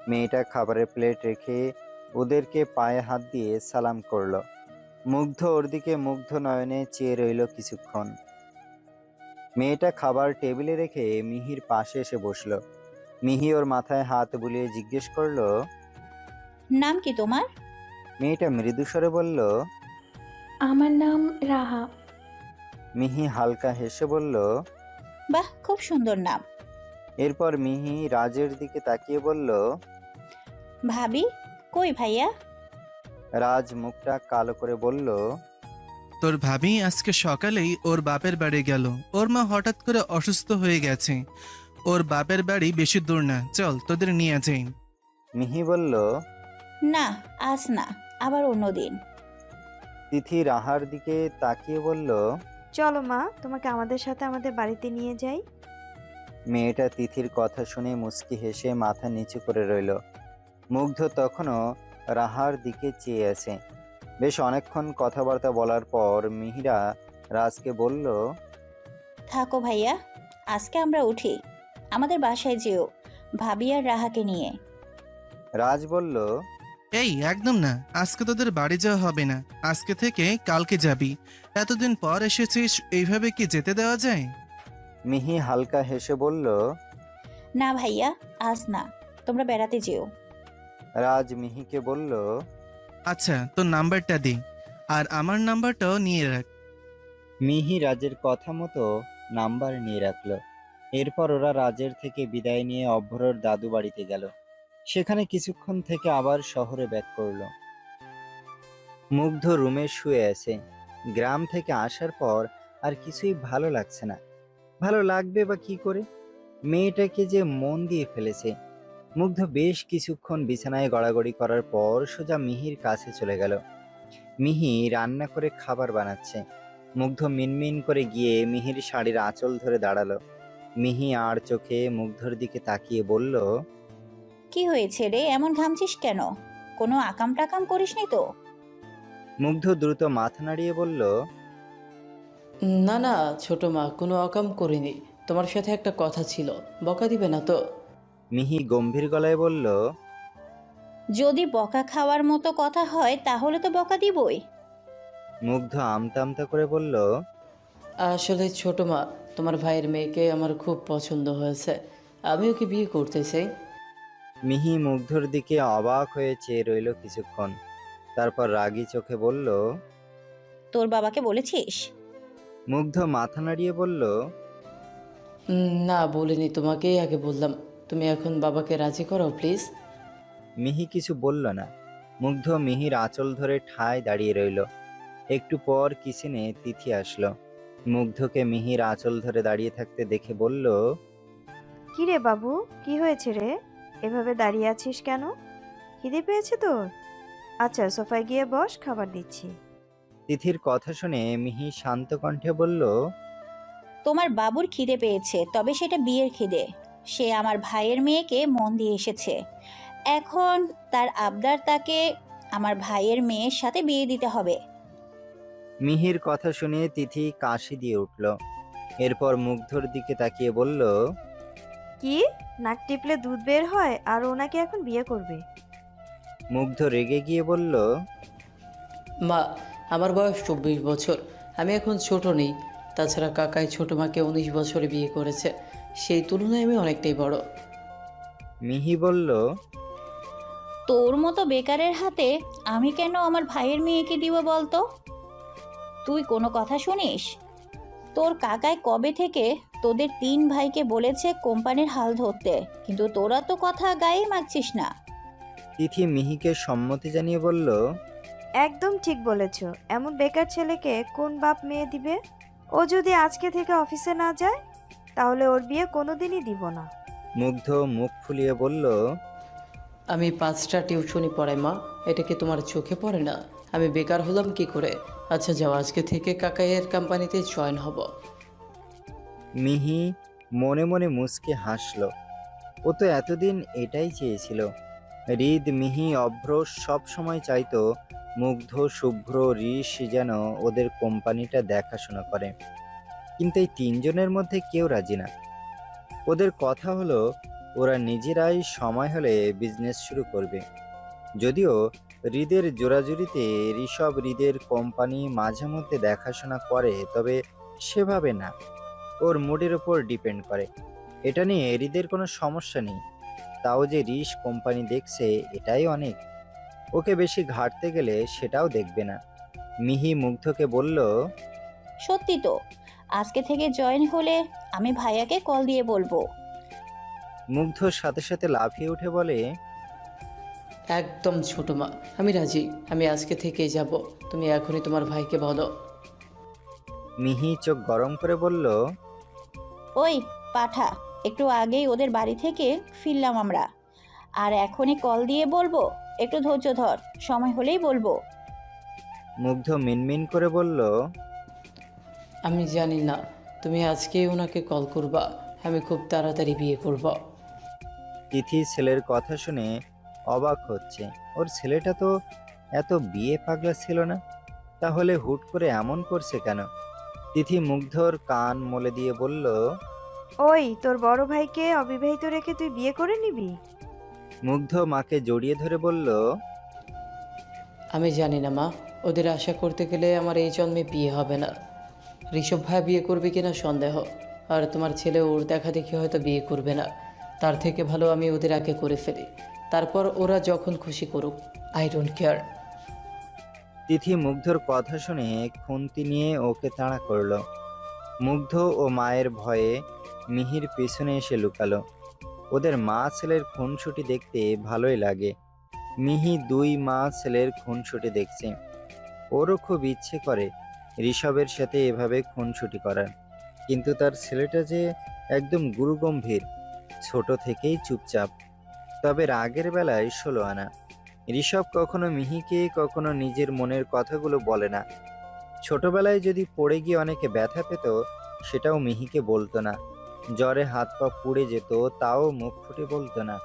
S2: মেয়েটা খাবারের প্লেট রেখে ওদেরকে পায়ে হাত দিয়ে সালাম করলো। মুগ্ধ ওর দিকে মুগ্ধ নয়নে চেয়ে রইল কিছুক্ষণ। মেয়েটা খাবার টেবিলে রেখে মিহির পাশে এসে বসলো। মিহি ওর মাথায় হাত বুলিয়ে জিজ্ঞেস করলো।
S5: নাম কি তোমার?
S2: মেয়েটা মৃদুস্বরে বলল।
S6: আমার নাম রাহা।
S2: মিহি হালকা হেসে বলল।
S5: বাহ, খুব সুন্দর নাম।
S2: এরপর মিহি রাজের দিকে তাকিয়ে বলল।
S5: ভাবি কই ভাইয়া?
S2: রাজ মুখটা কালো করে বলল।
S11: তোর ভাবি আজকে সকালেই ওর বাপের বাড়ি গেল। ওর মা হঠাৎ করে অসুস্থ হয়ে গেছে। ওর বাপের বাড়ি বেশি দূর না, চল তোদের নিয়ে যাই।
S2: মিহি বলল।
S5: না, আজ না, আবার অন্যদিন।
S2: তিথি রাহার দিকে তাকিয়ে বলল।
S7: চলো মা, তোমাকে আমাদের সাথে আমাদের বাড়িতে নিয়ে যাই।
S2: মেয়েটা তিথির কথা শুনে মুচকি হেসে মাথা নিচু করে রইল। মুগ্ধ তখনও রাহার দিকে চেয়ে আছে। বেশ অনেকক্ষণ কথাবার্তা বলার পর মিহিরা রাজকে বলল।
S5: থাকো ভাইয়া, আজকে আমরা উঠি, আমাদের বাসায় যেও ভাবি আর রাহাকে নিয়ে।
S2: রাজ বলল।
S11: এই একদম না, আজকে তোদের বাড়ি যাওয়া হবে না। আজকে থেকে কালকে যাবি। এতদিন পর এসেছিস, এইভাবে কি যেতে দেওয়া যায়?
S2: মিহি হালকা হেসে বলল।
S5: না ভাইয়া, আজ না, তোমরা বেড়াতে যেও।
S2: রাজ মিহিকে বলল।
S11: আচ্ছা, তোর নাম্বারটা দে, আর আমার নাম্বারটাও নিয়ে রাখ।
S2: মিহি রাজের কথা মতো নাম্বার নিয়ে রাখল। এরপর ওরা রাজের থেকে বিদায় নিয়ে অভ্রর দাদু বাড়িতে গেল। সেখানে কিছুক্ষণ থেকে আবার শহরে ব্যাক করল। মুগ্ধ রুমে শুয়ে আছে। গ্রাম থেকে আসার পর আর কিছুই ভালো লাগছে না। ভালো লাগবে বা কি করে? মেয়েটাকে যে মন দিয়ে ফেলেছে। মুগ্ধ বেশ কিছুক্ষণ বিছানায় গড়াগড়ি করার পর সোজা মিহির কাছে চলে গেল। মিহি রান্না করে খাবার বানাচ্ছে। মুগ্ধ মিনমিন করে গিয়ে মিহির শাড়ির আঁচল ধরে দাঁড়ালো। মিহি আর চোখে মুগ্ধর দিকে তাকিয়ে বলল।
S5: কি হয়েছে রে, এমন ঘামছিস কেন? কোনো আকাম টাকাম করিসনি তো?
S2: মুগ্ধ দ্রুত মাথা নাড়িয়ে বলল।
S12: না না ছোট মা, কোনো অকাম করিনি। তোমার সাথে একটা কথা ছিল, বকা দিবে না তো?
S2: মিহি গম্ভীর গলায় বলল।
S5: যদি বকা খাওয়ার মতো কথা হয় তাহলে তো বকা দিবই।
S2: মুগ্ধ আমতা আমতা করে বলল।
S12: আসলে ছোট মা, তোমার ভাইয়ের মেয়েকে আমার খুব পছন্দ হয়েছে, আমি ওকে বিয়ে করতে চাই।
S2: মিহি মুগ্ধর দিকে অবাক হয়ে চেয়ে রইল কিছুক্ষণ। তারপর রাগী চোখে বলল।
S5: তোর বাবাকে বলেছিস?
S2: মুগ্ধ মাথা নাড়িয়ে বলল।
S12: না বলিনি, তোমাকেই আগে বললাম। তুমি এখন বাবাকে রাজি করো প্লিজ।
S2: মিহি কিছু বলল না। মুগ্ধ মিহির আঁচল ধরে ঠায় দাঁড়িয়ে রইল। একটু পর কিচেনে তিথি আসলো। মুগ্ধকে মিহির আঁচল ধরে দাঁড়িয়ে থাকতে দেখে বলল।
S7: কি রে বাবু, কি হয়েছে রে? এভাবে দাঁড়িয়ে আছিস কেন? খিদে পেয়েছে তোর? আচ্ছা, সোফায় গিয়ে বস, খাবার দিচ্ছি।
S2: তিথির কথা শুনে মিহি শান্ত কণ্ঠে বলল।
S5: তোমার বাবুর খিদে পেয়েছে, তবে সেটা বিয়ের খিদে। সে আমার ভাইয়ের মেয়েকে মন দিয়ে এসেছে। এখন তার আবদার, তাকে আমার ভাইয়ের মেয়ের সাথে বিয়ে দিতে হবে।
S2: মিহির কথা শুনে তিথি কাশি দিয়ে উঠল। এরপর মুগ্ধর দিকে তাকিয়ে বলল।
S7: কি? নাক টিপলে দুধ বের হয়, আর ওনাকে এখন বিয়ে করবে?
S2: মুগ্ধ রেগে গিয়ে বলল।
S12: মা, আমার বয়স 24 বছর, আমি এখন ছোট নেই। তাছাড়া কাকাই ছোট মাকে 19 বছরে বিয়ে করেছে, সেই তুলনায় আমি অনেকটাই বড়।
S2: মিহি বলল।
S5: তোর মতো বেকারের হাতে আমি কেন আমার ভাইয়ের মেয়েকে দিব বলতো? তুই কোনো কথা শুনিস? তোর কাকায় কবে থেকে তোদের 3 ভাইকে বলেছে কোম্পানির হাল ধরতে, কিন্তু তোরা তো কথা গায়ে মাখছিস না।
S2: তিথি মিহিকে সম্মতি জানিয়ে বলল।
S7: একদম ঠিক বলেছ। এমন বেকার ছেলেকে কোন বাপ মেয়ে দিবে? ও যদি আজকে থেকে অফিসে না যায়, তাহলে ওর বিয়ে কোনোদিনই দিব না।
S2: মুগ্ধ মুখ ফুলিয়ে বলল।
S12: আমি 5টা টিউশনি পড়াই মা, এটা কি তোমার চোখে পড়ে না? আমি বেকার হলাম কি করে? আচ্ছা যাও, আজকে থেকে কাকাইয়ের কোম্পানিতে জয়েন হব।
S2: মিহি মনে মনে মুচকে হাসল। ও তো এতদিন এটাই চেয়েছিল। হৃদ, মিহি, অভ্র সব সময় চাইতো মুগ্ধ, শুভ্র, ঋষ যেন ওদের কোম্পানিটা দেখাশোনা করে। কিন্তু এই 3 জনের মধ্যে কেউ রাজি না। ওদের কথা হলো ওরা নিজেরাই সময় হলে বিজনেস শুরু করবে। যদিও হৃদের জোরাজুরিতে ঋষভ হৃদের কোম্পানি মাঝে মধ্যে দেখাশোনা করে, তবে সেভাবে না। ওর মুডের ওপর ডিপেন্ড করে। এটা নিয়ে হৃদের কোনো সমস্যা নেই। তাও যে রিশ কোম্পানি দেখছে এটাই অনেক। ওকে বেশি ঘাটতে গেলে সেটাও দেখবে না। মিহি মুগ্ধকে বলল,
S5: সত্যি তো, আজকে থেকে জয়েন হলে আমি ভাইয়াকে কল দিয়ে বলবো।
S2: মুগ্ধর সাথে সাথে লাফিয়ে উঠে বলে,
S12: একদম ছোট মা, আমি রাজি। আমি আজকে থেকেই যাব। তুমি এখনই তোমার ভাইকে বলো।
S2: মিহি চোখ গরম করে বলল,
S5: ওই পাঠা, একটু আগেই ওদের বাড়ি থেকে ফিরলাম আমরা, আর এখনই কল দিয়ে বলবো? একটু ধৈর্য ধর, সময় হলেই বলবো।
S2: মুগ্ধ মিনমিন করে বলল,
S12: আমি জানি না, তুমি আজকেই ওনাকে কল করবা। আমি খুব তাড়াতাড়ি বিয়ে করব।
S2: তিথি ছেলের কথা শুনে অবাক হচ্ছে। ওর ছেলেটা তো এত বিয়ে পাগলা ছিল না, তাহলে হুট করে এমন করছে কেন? তিথি মুগ্ধর কান মলে দিয়ে বলল,
S7: ওই তোর বড় ভাইকে অবিবাহিত রেখে তুই বিয়ে করে নিবি?
S2: মুগ্ধ মাকে জড়িয়ে ধরে বলল,
S12: আমি জানি না মা, ওদের আশা করতে গেলে আমার এই জন্মে বিয়ে হবে না। ঋষভ ভাই বিয়ে করবে কিনা সন্দেহ, আর তোমার ছেলে ওর দেখা দেখি হয়তো বিয়ে করবে না। তার থেকে ভালো আমি ওদের আগে করে ফেলি, তারপর ওরা যখন খুশি করুক। I don't care.
S2: তিথি মুগ্ধর কথা শুনে খুন্তি নিয়ে ওকে তাড়া করলো। মুগ্ধ ও মায়ের ভয়ে মিহির পেছনে এসে লুকালো। ওদের মা ছেলের খুনসুটি দেখতে ভালোই লাগে। মিহি দুই মা ছেলের খুনসুটি দেখছে। ওরও খুব ইচ্ছে করে ঋষভের সাথে এভাবে খুনসুটি করার, কিন্তু তার ছেলেটা যে একদম গুরুগম্ভীর, ছোট থেকেই চুপচাপ। তবে রাগের বেলায় 16 আনা। ঋষভ কখনো মিহিকে কখনো নিজের মনের কথাগুলো বলে না। ছোটবেলায় যদি পড়ে গিয়ে অনেকে ব্যথা পেত, সেটাও মিহিকে বলতো না। জ্বরে হাত পা পুড়ে যেত, তাও মুখ ফুটে বলতো না।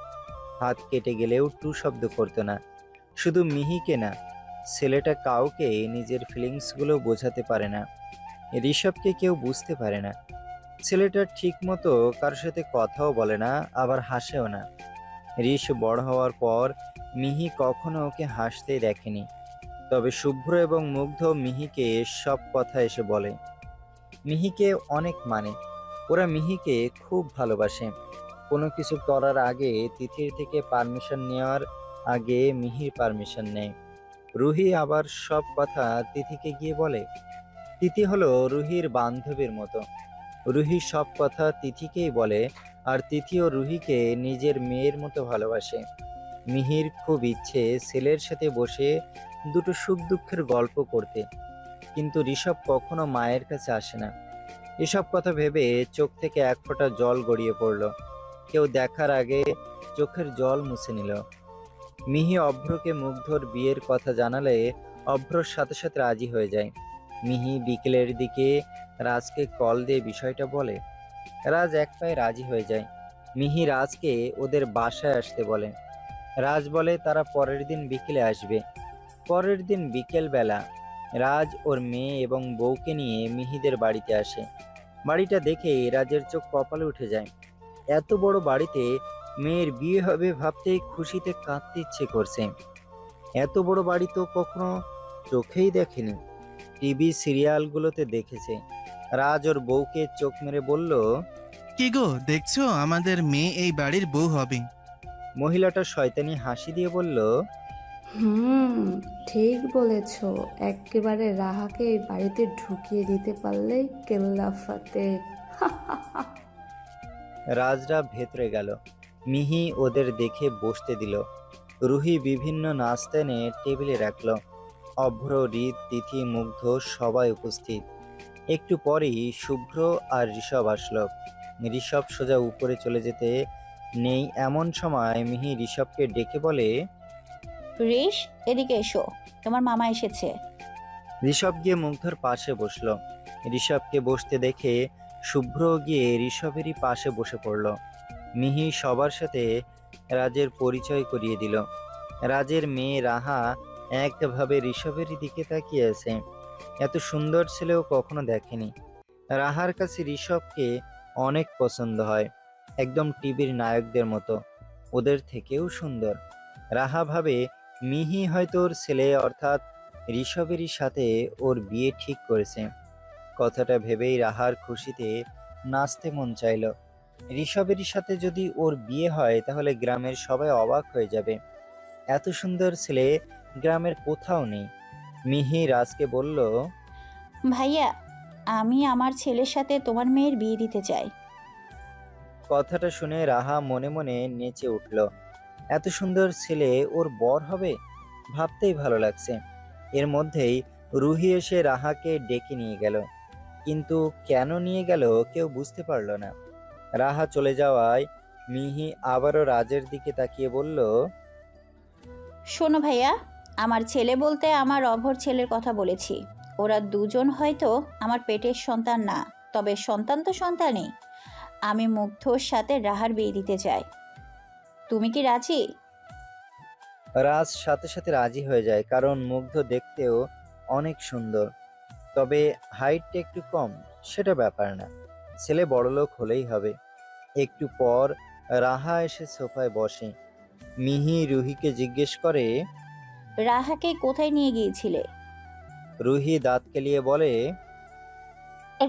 S2: হাত কেটে গেলেও টু শব্দ করতো না। শুধু মিহিকে না, ছেলেটা কাউকে নিজের ফিলিংসগুলো বোঝাতে পারে না। ঋষভকে কেউ বুঝতে পারে না। ছেলেটা ঠিক মতো কারোর সাথে কথাও বলে না, আবার হাসেও না। ঋষ বড় হওয়ার পর মিহি কখনো ওকে হাসতেই দেখেনি। তবে শুভ্র এবং মুগ্ধ মিহিকে সব কথা এসে বলে। মিহিকে অনেক মানে। ওরা মিহিকে খুব ভালোবাসে। কোনো কিছু করার আগে তিথির থেকে পারমিশন নেওয়ার আগে মিহির পারমিশন নেয়। রুহি আবার সব কথা তিথিকে গিয়ে বলে। তিথি হলো রুহির বান্ধবীর মতো। রুহি সব কথা তিথিকেই বলে, আর তিথিও রুহিকে নিজের মেয়ের মতো ভালোবাসে। মিহির খুব ইচ্ছে ছেলের সাথে বসে দুটো সুখ দুঃখের গল্প করতে, কিন্তু ঋষভ কখনো মায়ের কাছে আসে না। এসব কথা ভেবে চোখ থেকে এক ফোঁটা জল গড়িয়ে পড়ল। কেউ দেখার আগে চোখের জল মুছে নিল। মিহি অভ্রকে মুগ্ধর বিয়ের কথা জানালে অভ্রর সাথে সাথে রাজি হয়ে যায়। মিহি বিকেলের দিকে রাজকে কল দিয়ে বিষয়টা বলে। রাজ এক পায়ে রাজি হয়ে যায়। মিহি রাজকে ওদের বাসায় আসতে বলে। রাজ বলে তারা পরের দিন বিকেলে আসবে। পরের দিন বিকেল বেলা রাজ ওর মেয়ে এবং বউকে নিয়ে মিহিদের বাড়িতে আসে। বাড়িটা দেখে রাজের চোখ কপালে উঠে যায়। এত বড় বাড়িতে মেয়ের বিয়ে হবে ভাবতেই খুশিতে কাঁদতে ইচ্ছে করছে। এত বড় বাড়ি তো কখনো চোখেই দেখেনি, টিভি সিরিয়ালগুলোতে দেখেছে। রাজ ওর বউকে চোখ মেরে বলল,
S11: কি গো, দেখছো আমাদের মেয়ে এই বাড়ির বউ হবে।
S2: মহিলাটা শয়তানি হাসি দিয়ে বলল,
S13: ঠিক বলেছ। একেবারে রাহাকে এই বাড়িতে ঢুকিয়ে দিতে পারলেই কেল্লা ফাতে।
S2: রাজরা ভেতরে গেল। মিহি ওদের দেখে বসতে দিল। রুহি বিভিন্ন নাস্তা এনে টেবিলে রাখল। অভ্র, হৃদ, তিথি, মুগ্ধ সবাই উপস্থিত। একটু পরেই শুভ্র আর ঋষভ আসলো। ঋষভ সোজা উপরে চলে যেতে নেই এমন সময় মিহি ঋষভকে ডেকে বলে,
S5: ঋষ, এদিকে এসো, তোমার মামা এসেছে।
S2: ঋষভ গিয়ে মুগ্ধর পাশে বসলো। ঋষভকে বসতে দেখে শুভ্র গিয়ে ঋষভেরই পাশে বসে পড়ল। মিহি সবার সাথে রাজের পরিচয় করিয়ে দিল। রাজের মেয়ে রাহা একভাবে ঋষভেরই দিকে তাকিয়ে আছে। এত সুন্দর ছেলেও কখনো দেখেনি। রাহার কাছে ঋষভকে অনেক পছন্দ হয়, একদম টিভির নায়কদের মতো, ওদের থেকেও সুন্দর। রাহা ভাবে মিহি হয়তো ওর ছেলে অর্থাৎ ঋষভেরই সাথে ওর বিয়ে ঠিক করেছে। কথাটা ভেবেই রাহার খুশিতে নাচতে মন চাইলো। ঋষভেরই সাথে যদি ওর বিয়ে হয় তাহলে গ্রামের সবাই অবাক হয়ে যাবে। এত সুন্দর ছেলে গ্রামের কোথাও নেই। মিহি রাজকে বলল,
S5: ভাইয়া, আমি আমার ছেলের সাথে তোমার মেয়ের বিয়ে দিতে চাই।
S2: কথাটা শুনে রাহা মনে মনে নেচে উঠল। এত সুন্দর ছেলে ওর বর হবে, ভাবতেই ভালো লাগছে। এর মধ্যেই রুহি এসে রাহাকে ডেকে নিয়ে গেল, কিন্তু কেন নিয়ে গেল কেউ বুঝতে পারল না। রাহা চলে যাওয়ায় মিহি আবারও রাজের দিকে তাকিয়ে বলল,
S5: শোনো ভাইয়া, আমার ছেলে বলতে আমার অভর ছেলের কথা বলেছি। ওরা দুজন হয়তো আমার পেটের সন্তান না, তবে সন্তান তো সন্তানই। আমি মুগ্ধর সাথে রাহার বিয়ে দিতে চাই। তুমি কি রাজি?
S2: রাজ সাথে সাথে রাজি হয়ে যায়, কারণ মুগ্ধ দেখতেও অনেক সুন্দর। তবে হাইটটা একটু কম, সেটা ব্যাপার না, ছেলে বড়লোক হলেই হবে। একটু পর রাহা এসে সোফায় বসে। মিহি রুহিকে জিজ্ঞেস করে।
S5: রাহাকে কোথায় নিয়ে গিয়েছিলে?
S2: রুহি দাঁত কেলিয়ে বলে,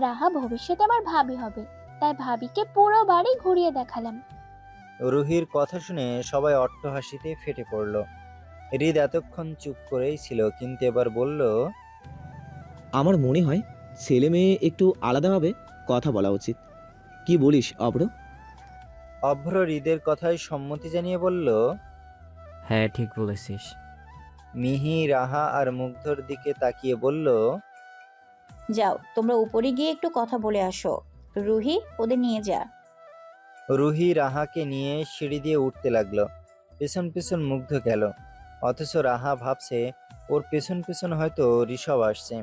S6: রাহা ভবিষ্যতে আমার ভাবি হবে, তাই ভাবিকে পুরো বাড়ি ঘুরিয়ে দেখালাম।
S2: রুহির কথা শুনে সবাই অট্টহাসিতে ফেটে পড়ল। হৃদ এতক্ষণ চুপ করেই ছিল, কিন্তু এবার বলল,
S4: আমার মনে হয় ছেলে মেয়ে একটু আলাদাভাবে কথা বলা উচিত। কি বলিস অব্র?
S2: অভ্র হৃদের কথায় সম্মতি জানিয়ে বলল।
S14: হ্যাঁ, ঠিক বলেছিস।
S2: মিহি রাহা আর মুগ্ধর দিকে তাকিয়ে বলল,
S5: যাও, তোমরা উপরে গিয়ে একটু কথা বলে আসো। রুহি, ওদের নিয়ে যা।
S2: রুহি রাহাকে নিয়ে সিঁড়ি দিয়ে উঠতে লাগলো। পেছন পেছন মুগ্ধ গেল, অথচ রাহা ভাবছে ওর পেছন পেছন হয়তো ঋষভ আসছে।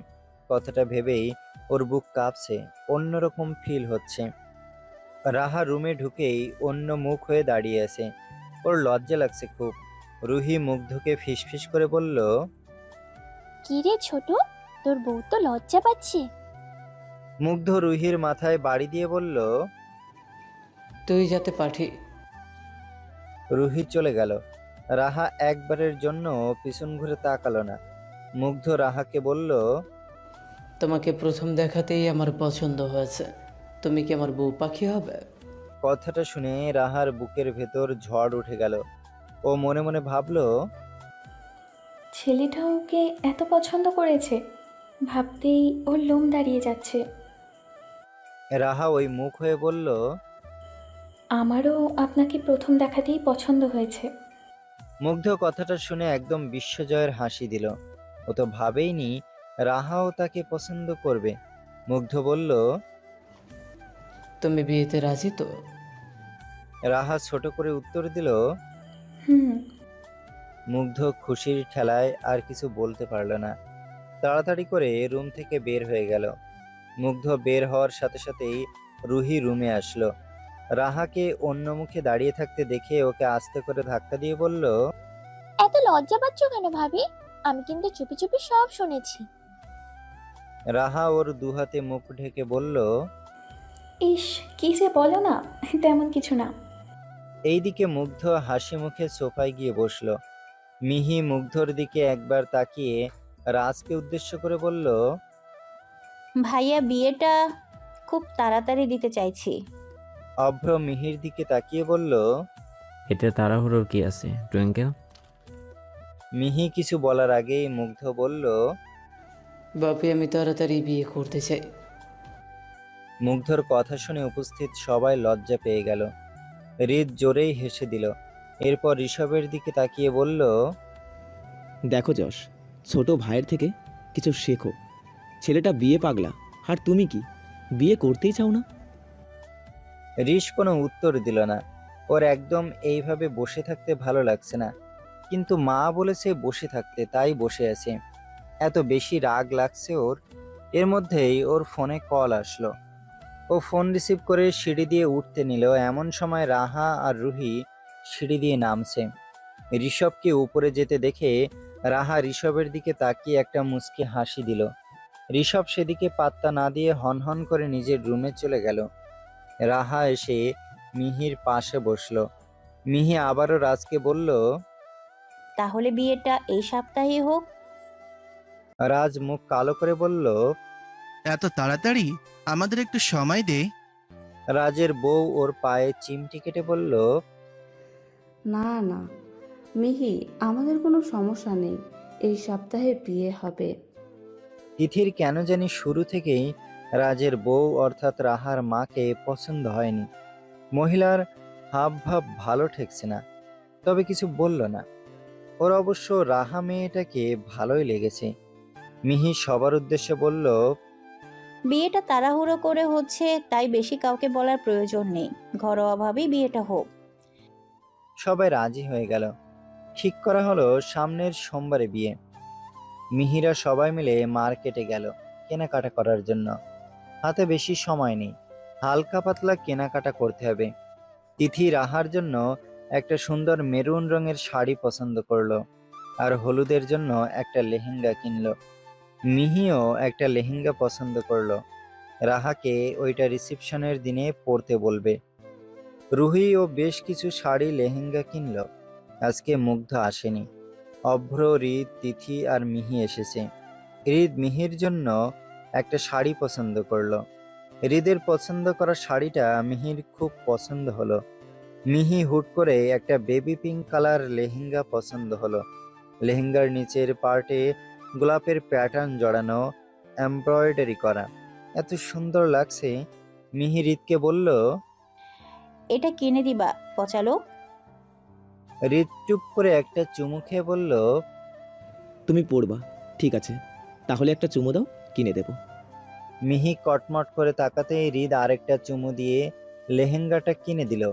S2: কথাটা ভেবেই ওর বুক কাঁপছে, অন্যরকম ফিল হচ্ছে। রাহা রুমে ঢুকেই অন্য মুখ হয়ে দাঁড়িয়ে আছে, ওর লজ্জা লাগছে খুব। রুহি মুগ্ধকে ফিসফিস করে বলল,
S6: কি রে ছোট, তোর বউ তো লজ্জা পাচ্ছে।
S2: মুগ্ধ রুহির মাথায় বাড়ি দিয়ে বলল।
S12: তুই যাতে পাঠি।
S2: রুহি চলে গেল। রাহা একবারের জন্য পিছন ঘুরে তাকালো না। মুগ্ধ রাহাকে বলল,
S12: তোমাকে প্রথম দেখাতেই আমার পছন্দ হয়েছে। তুমি কি আমার বউ পাখি হবে?
S2: কথাটা শুনে রাহার বুকের ভেতর ঝড় উঠে গেল। ও মনে মনে ভাবলো,
S15: ছেলেটা ওকে এত পছন্দ করেছে, ভাবতেই ওর লোম দাঁড়িয়ে যাচ্ছে।
S2: রাহা ওই মুখ হয়ে বলল,
S15: আমারও আপনাকে প্রথম দেখাতেই পছন্দ হয়েছে।
S2: মুগ্ধ কথাটা শুনে একদম বিশ্বজয়ের হাসি দিল। ও তো ভাবেইনি রাহাও তাকে পছন্দ করবে। মুগ্ধ বলল,
S12: তুমি বিয়েতে রাজি তো?
S2: রাহা ছোট করে উত্তর দিল।
S15: হুম।
S2: মুগ্ধ খুশির ঠেলায় আর কিছু বলতে পারল না, তাড়াতাড়ি করে রুম থেকে বের হয়ে গেল। মুগ্ধ বের হওয়ার সাথে সাথেই রুহি রুমে আসলো। রাহাকে অন্য মুখে দাঁড়িয়ে থাকতে দেখে ওকে আস্তে করে ধাক্কা দিয়ে বলল,
S6: এত লজ্জা পাচ্ছ কেন ভাবি? আমি কিন্তু চুপি চুপি সব শুনেছি।
S2: রাহা ওর দুহাতে মুখ ঢেকে বলল,
S15: ইস, কি যে বলো না, তেমন কিছু না।
S2: এইদিকে মুগ্ধ হাসি মুখে সোফায় গিয়ে বসলো। মিহি মুগ্ধর দিকে একবার তাকিয়ে রাজকে উদ্দেশ্য করে বলল,
S5: ভাইয়া, বিয়েটা খুব তাড়াতাড়ি দিতে চাইছি।
S2: অভ্র মিহির দিকে তাকিয়ে বলল।
S14: এতে তাড়াহুড়োর কি আছে টুইঙ্কেল?
S2: মিহি কিছু বলার আগেই মুগ্ধ বলল,
S12: বাপি, আমি তাড়াতাড়ি বিয়ে করতে চাই।
S2: মুগ্ধর কথা শুনে উপস্থিত সবাই লজ্জা পেয়ে গেল। হৃদ জোরেই হেসে দিল। এরপর ঋষভের দিকে তাকিয়ে বলল,
S4: দেখো যশ, ছোট ভাইয়ের থেকে কিছু শেখো। ছেলেটা বিয়ে পাগলা, আর তুমি কি বিয়ে করতেই চাও না?
S2: ঋষ কোনো উত্তর দিল না। ওর একদম এইভাবে বসে থাকতে ভালো লাগছে না, কিন্তু মা বলেছে বসে থাকতে, তাই বসে আছে। এত বেশি রাগ লাগছে ওর। এর মধ্যেই ওর ফোনে কল আসলো। ও ফোন রিসিভ করে সিঁড়ি দিয়ে উঠতে নিল, এমন সময় রাহা আর রুহি সিঁড়ি দিয়ে নামছে। ঋষভকে উপরে যেতে দেখে রাহা ঋষভের দিকে তাকিয়ে একটা মুচকি হাসি দিল। ঋষভ সেদিকে পাত্তা না দিয়ে হনহন করে নিজের রুমে চলে গেল। রাহা এসে মিহির পাশে বসলো। মিহি আবারও রাজকে বলল,
S5: তাহলে বিয়েটা এই সপ্তাহেই হোক।
S2: রাজ মুখ কালো করে বলল,
S11: এত তাড়াতাড়ি? আমাদের একটু সময় দে।
S2: রাজের বউ ওর পায়ে চিমটি কেটে বলল,
S13: না না মিহি, আমাদের কোনো সমস্যা নেই, এই সপ্তাহে বিয়ে হবে।
S2: তিথির কেন জানি শুরু থেকেই রাজের বউ অর্থাৎ রাহার মাকে পছন্দ হয়নি। মহিলার হাব ভাব ভালো ঠেকছে না, তবে কিছু বলল না। ওর অবশ্য রাহা মেয়েটাকে ভালোই লেগেছে। মিহি সবার উদ্দেশ্যে বলল,
S5: বিয়েটা তাড়াহুড়ো করে হচ্ছে, তাই বেশি কাউকে বলার প্রয়োজন নেই, ঘরোয়াভাবেই বিয়েটা হোক।
S2: সবাই রাজি হয়ে গেল। ঠিক করা হলো সামনের সোমবারে বিয়ে। মিহিরা সবাই মিলে মার্কেটে গেল কেনাকাটা করার জন্য। হাতে বেশি সময় নেই, হালকা পাতলা কেনাকাটা করতে হবে। তিথি রাহার জন্য একটা সুন্দর মেরুন রঙের শাড়ি পছন্দ করলো, আর হলুদের জন্য একটা লেহেঙ্গা কিনলো। মিহিও একটা লেহেঙ্গা পছন্দ করলো, রাহাকে ওইটা রিসেপশনের দিনে পরতে বলবে। রুহিও বেশ কিছু শাড়ি লেহেঙ্গা কিনলো। আজকে মুগ্ধ আসেনি। অভ্র, হৃদ, তিথি আর মিহি এসেছে। হৃদ মিহির জন্য একটা শাড়ি পছন্দ করলো। হৃদের পছন্দ করা শাড়িটা মিহির খুব পছন্দ হলো। মিহি হুট করে একটা বেবি পিঙ্ক কালার লেহেঙ্গা পছন্দ হলো। লেহেঙ্গার নিচের পার্টে গোলাপের প্যাটার্ন জড়ানো, এমব্রয়ডারি করা, এত সুন্দর লাগছে। মিহি হৃদকে বলল,
S5: এটা কিনে দিবা পচালো।
S2: হৃদ চুপ করে একটা চুমু খেয়ে বলল,
S4: তুমি পড়বা, ঠিক আছে, তাহলে একটা চুমু দাও, কিনে দেবো।
S2: মিহি কটমট করে তাকাতেই হৃদ আরেকটা চুমু দিয়ে লেহেঙ্গাটা কিনে দিল।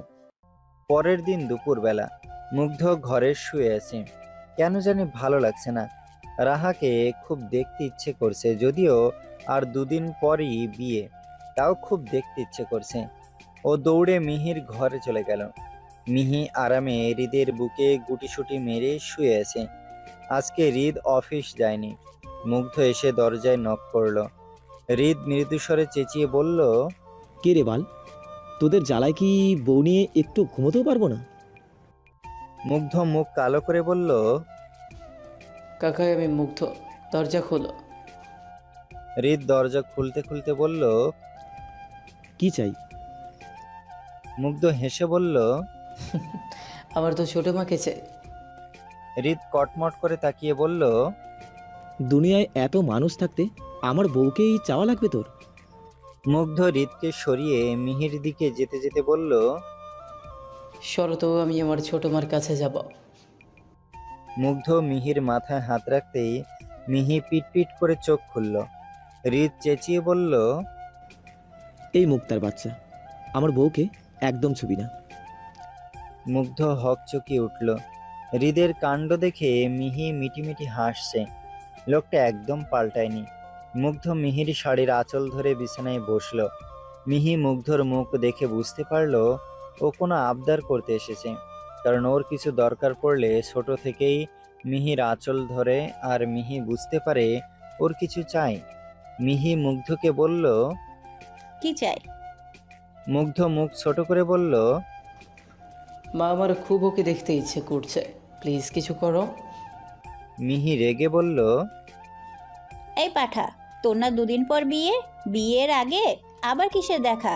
S2: পরের দিন দুপুরবেলা মুগ্ধ ঘরে শুয়ে আছে। কেন জানি ভালো লাগছে না। রাহাকে খুব দেখতে ইচ্ছে করছে, যদিও আর দুদিন পরই বিয়ে, তাও খুব দেখতে ইচ্ছে করছে। ও দৌড়ে মিহির ঘরে চলে গেল। মিহি আরামে হৃদের বুকে গুটিসুটি মেরে শুয়ে আছে। আজকে হৃদ অফিস যায়নি। মুগ্ধ এসে দরজায় নক করলো। হৃদ মৃদুস্বরে চেঁচিয়ে বলল,
S4: কে রে বাল, তোদের জ্বালায় কি বউ নিয়ে একটু ঘুমোতেও পারবো না?
S2: মুগ্ধ মুখ কালো করে বলল,
S12: কাকাই আমি মুগ্ধ, দরজা খোলো।
S2: হৃদ দরজা খুলতে খুলতে বলল,
S4: কি চাই?
S2: মুগ্ধ হেসে বলল,
S12: আমার তো ছোট মাকে চাই।
S2: হৃদ কটমট করে তাকিয়ে বলল,
S4: দুনিয়ায় এত মানুষ থাকতে আমার বউকেই চাওয়া লাগবে তোর?
S2: মুগ্ধ হৃদকে সরিয়ে মিহির দিকে যেতে যেতে বলল,
S12: শরত, আমি আমার ছোট মার কাছে যাব।
S2: মুগ্ধ মিহির মাথায় হাত রাখতেই মিহি পিটপিট করে চোখ খুলল। হৃদ চেঁচিয়ে বলল,
S4: এই মুক্তার বাচ্চা, আমার বউকে একদম ছুবি না।
S2: মুগ্ধ হকচকিয়ে উঠল। হৃদের কাণ্ড দেখে মিহি মিটিমিটি হাসছে। লোকটা একদম পাল্টায়নি। মুগ্ধ মিহির শাড়ির আঁচল ধরে বিছানায় বসলো। মিহি মুগ্ধর মুখ দেখে বুঝতে পারলো ও কোনো আবদার করতে এসেছে, কারণ ওর কিছু দরকার পড়লে ছোট থেকেই মিহির আঁচল ধরে, আর মিহি বুঝতে পারে ওর কিছু চাই। মিহি মুগ্ধকে বলল,
S5: কি চাই?
S2: মুগ্ধ মুখ ছোট করে বলল,
S12: মা, আমার খুব ওকে দেখতে ইচ্ছে করছে, প্লিজ কিছু করো।
S2: মিহি রেগে বলল,
S5: এই পাঠা, তোর না দুদিন পর বিয়ে, বিয়ের আগে আবার কিসের দেখা?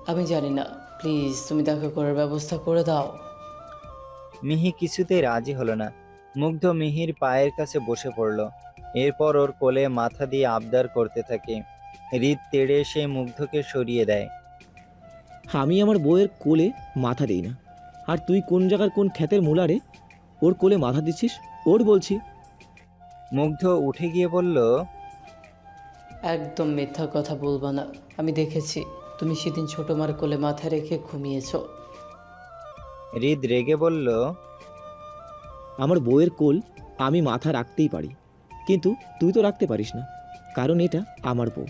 S12: আমি জানি না, প্লিজ তুমি দেখা করার ব্যবস্থা করে দাও।
S2: মিহি কিছুতেই রাজি হলো না। মুগ্ধ মিহির পায়ের কাছে বসে পড়ল। এরপর ওর কোলে মাথা দিয়ে আবদার করতে থাকে। হৃদ তেড়ে এসে মুগ্ধকে সরিয়ে দেয়।
S4: আমি আমার বউয়ের কোলে মাথা দিই না, আর তুই কোন জায়গার কোন ক্ষেতের মুলারে ওর কোলে মাথা দিচ্ছিস? ওর বলছি।
S2: মুগ্ধ উঠে গিয়ে বলল,
S12: একদম মিথ্যা কথা বলবা না, আমি দেখেছি তুমি সেদিন ছোট মার কোলে মাথা রেখে ঘুমিয়েছো।
S2: হৃদ রেগে বলল,
S4: আমার বউয়ের কোল আমি মাথা রাখতেই পারি, কিন্তু তুই তো রাখতে পারিস না, কারণ এটা আমার বউ।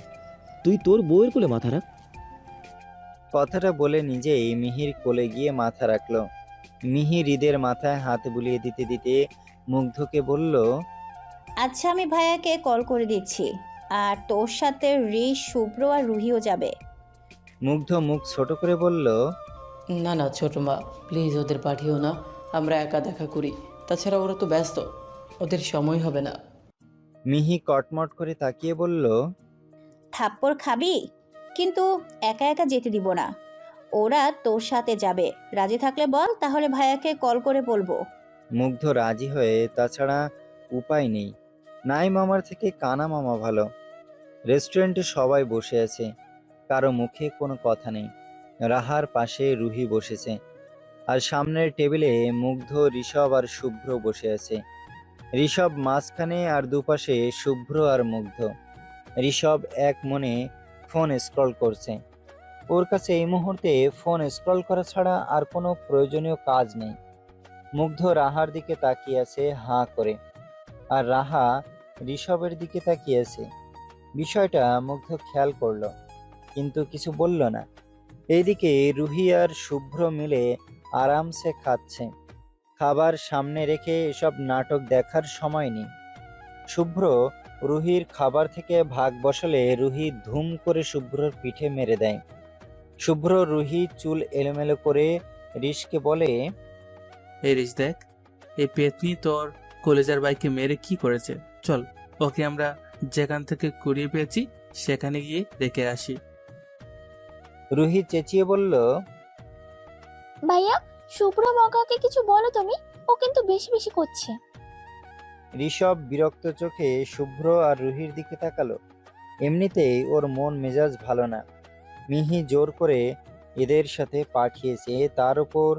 S4: তুই তোর বউয়ের কোলে মাথা রাখ।
S2: কথাটা বলে নিজেই মিহির কোলে গিয়ে মাথা রাখলো। মিহি হৃদের মাথায় হাত বুলিয়ে দিতে দিতে মুগ্ধকে বলল,
S5: আচ্ছা, আমি ভাইয়াকে কল করে দিচ্ছি, আর তোর সাথে ঋষ, শুভ্র আর রুহিও যাবে।
S2: মুগ্ধ মুখ ছোট করে বলল,
S12: না না ছোট মা, প্লিজ ওদের পাঠিও না, আমরা একা দেখা করি, তাছাড়া ওরা তো ব্যস্ত, ওদের সময় হবে না।
S2: মিহি কটমট করে তাকিয়ে বলল,
S5: থাপ্পড় খাবি? কিন্তু একা একা যেতে দিব না। ওরা তোর সাথে যাবে। রাজি থাকলে বল, তাহলে ভাইয়াকে কল করে বলবো।
S2: মুগ্ধ রাজি হয়ে, তাছাড়া উপায় নেই। নাই মামার থেকে কানা মামা ভালো। রেস্টুরেন্টে সবাই বসে আছে, কারো মুখে কোনো কথা নেই। রাহার পাশে রুহি বসেছে, আর সামনের টেবিলে মুগ্ধ, ঋষভ আর শুভ্র বসে আছে। ঋষভ মাঝখানে আর দুপাশে শুভ্র আর মুগ্ধ। ঋষভ এক মনে ফোন স্ক্রল করছে। ওর কাছে এই মুহূর্তে ফোন স্ক্রল করা ছাড়া আর কোনো প্রয়োজনীয় কাজ নেই। মুগ্ধ রাহার দিকে তাকিয়ে আছে হাঁ করে, আর রাহা ঋষভের দিকে তাকিয়ে আছে। বিষয়টা মুগ্ধ খেয়াল করলো, কিন্তু কিছু বলল না। এইদিকে রুহি আর শুভ্র মিলে আরামসে খাচ্ছে। খাবার সামনে রেখে এসব নাটক দেখার সময় নেই। শুভ্র রুহির খাবার থেকে ভাগ বসালে রুহি ধুম করে শুভ্রর পিঠে মেরে দেয়। শুভ্র রুহি চুল এলোমেলো করে ঋষকে বলে,
S8: এই রিস দেখ, এই পেতনি তোর কলেজার বাইকে মেরে কি করেছে। চল, ওকে আমরা যেখান থেকে কুড়িয়ে পেয়েছি সেখানে গিয়ে রেখে আসি।
S2: রুহি চেঁচিয়ে বলল,
S6: ভাইয়া, শুভ্র মগাকে কিছু বলো তুমি, ও কিন্তু বেশি বেশি করছে।
S2: ঋষভ বিরক্ত চোখে শুভ্র আর রুহির দিকে তাকালো। এমনিতেই ওর মন মেজাজ ভালো না। মিহি জোর করে এদের সাথে পাঠিয়েছে, তার উপর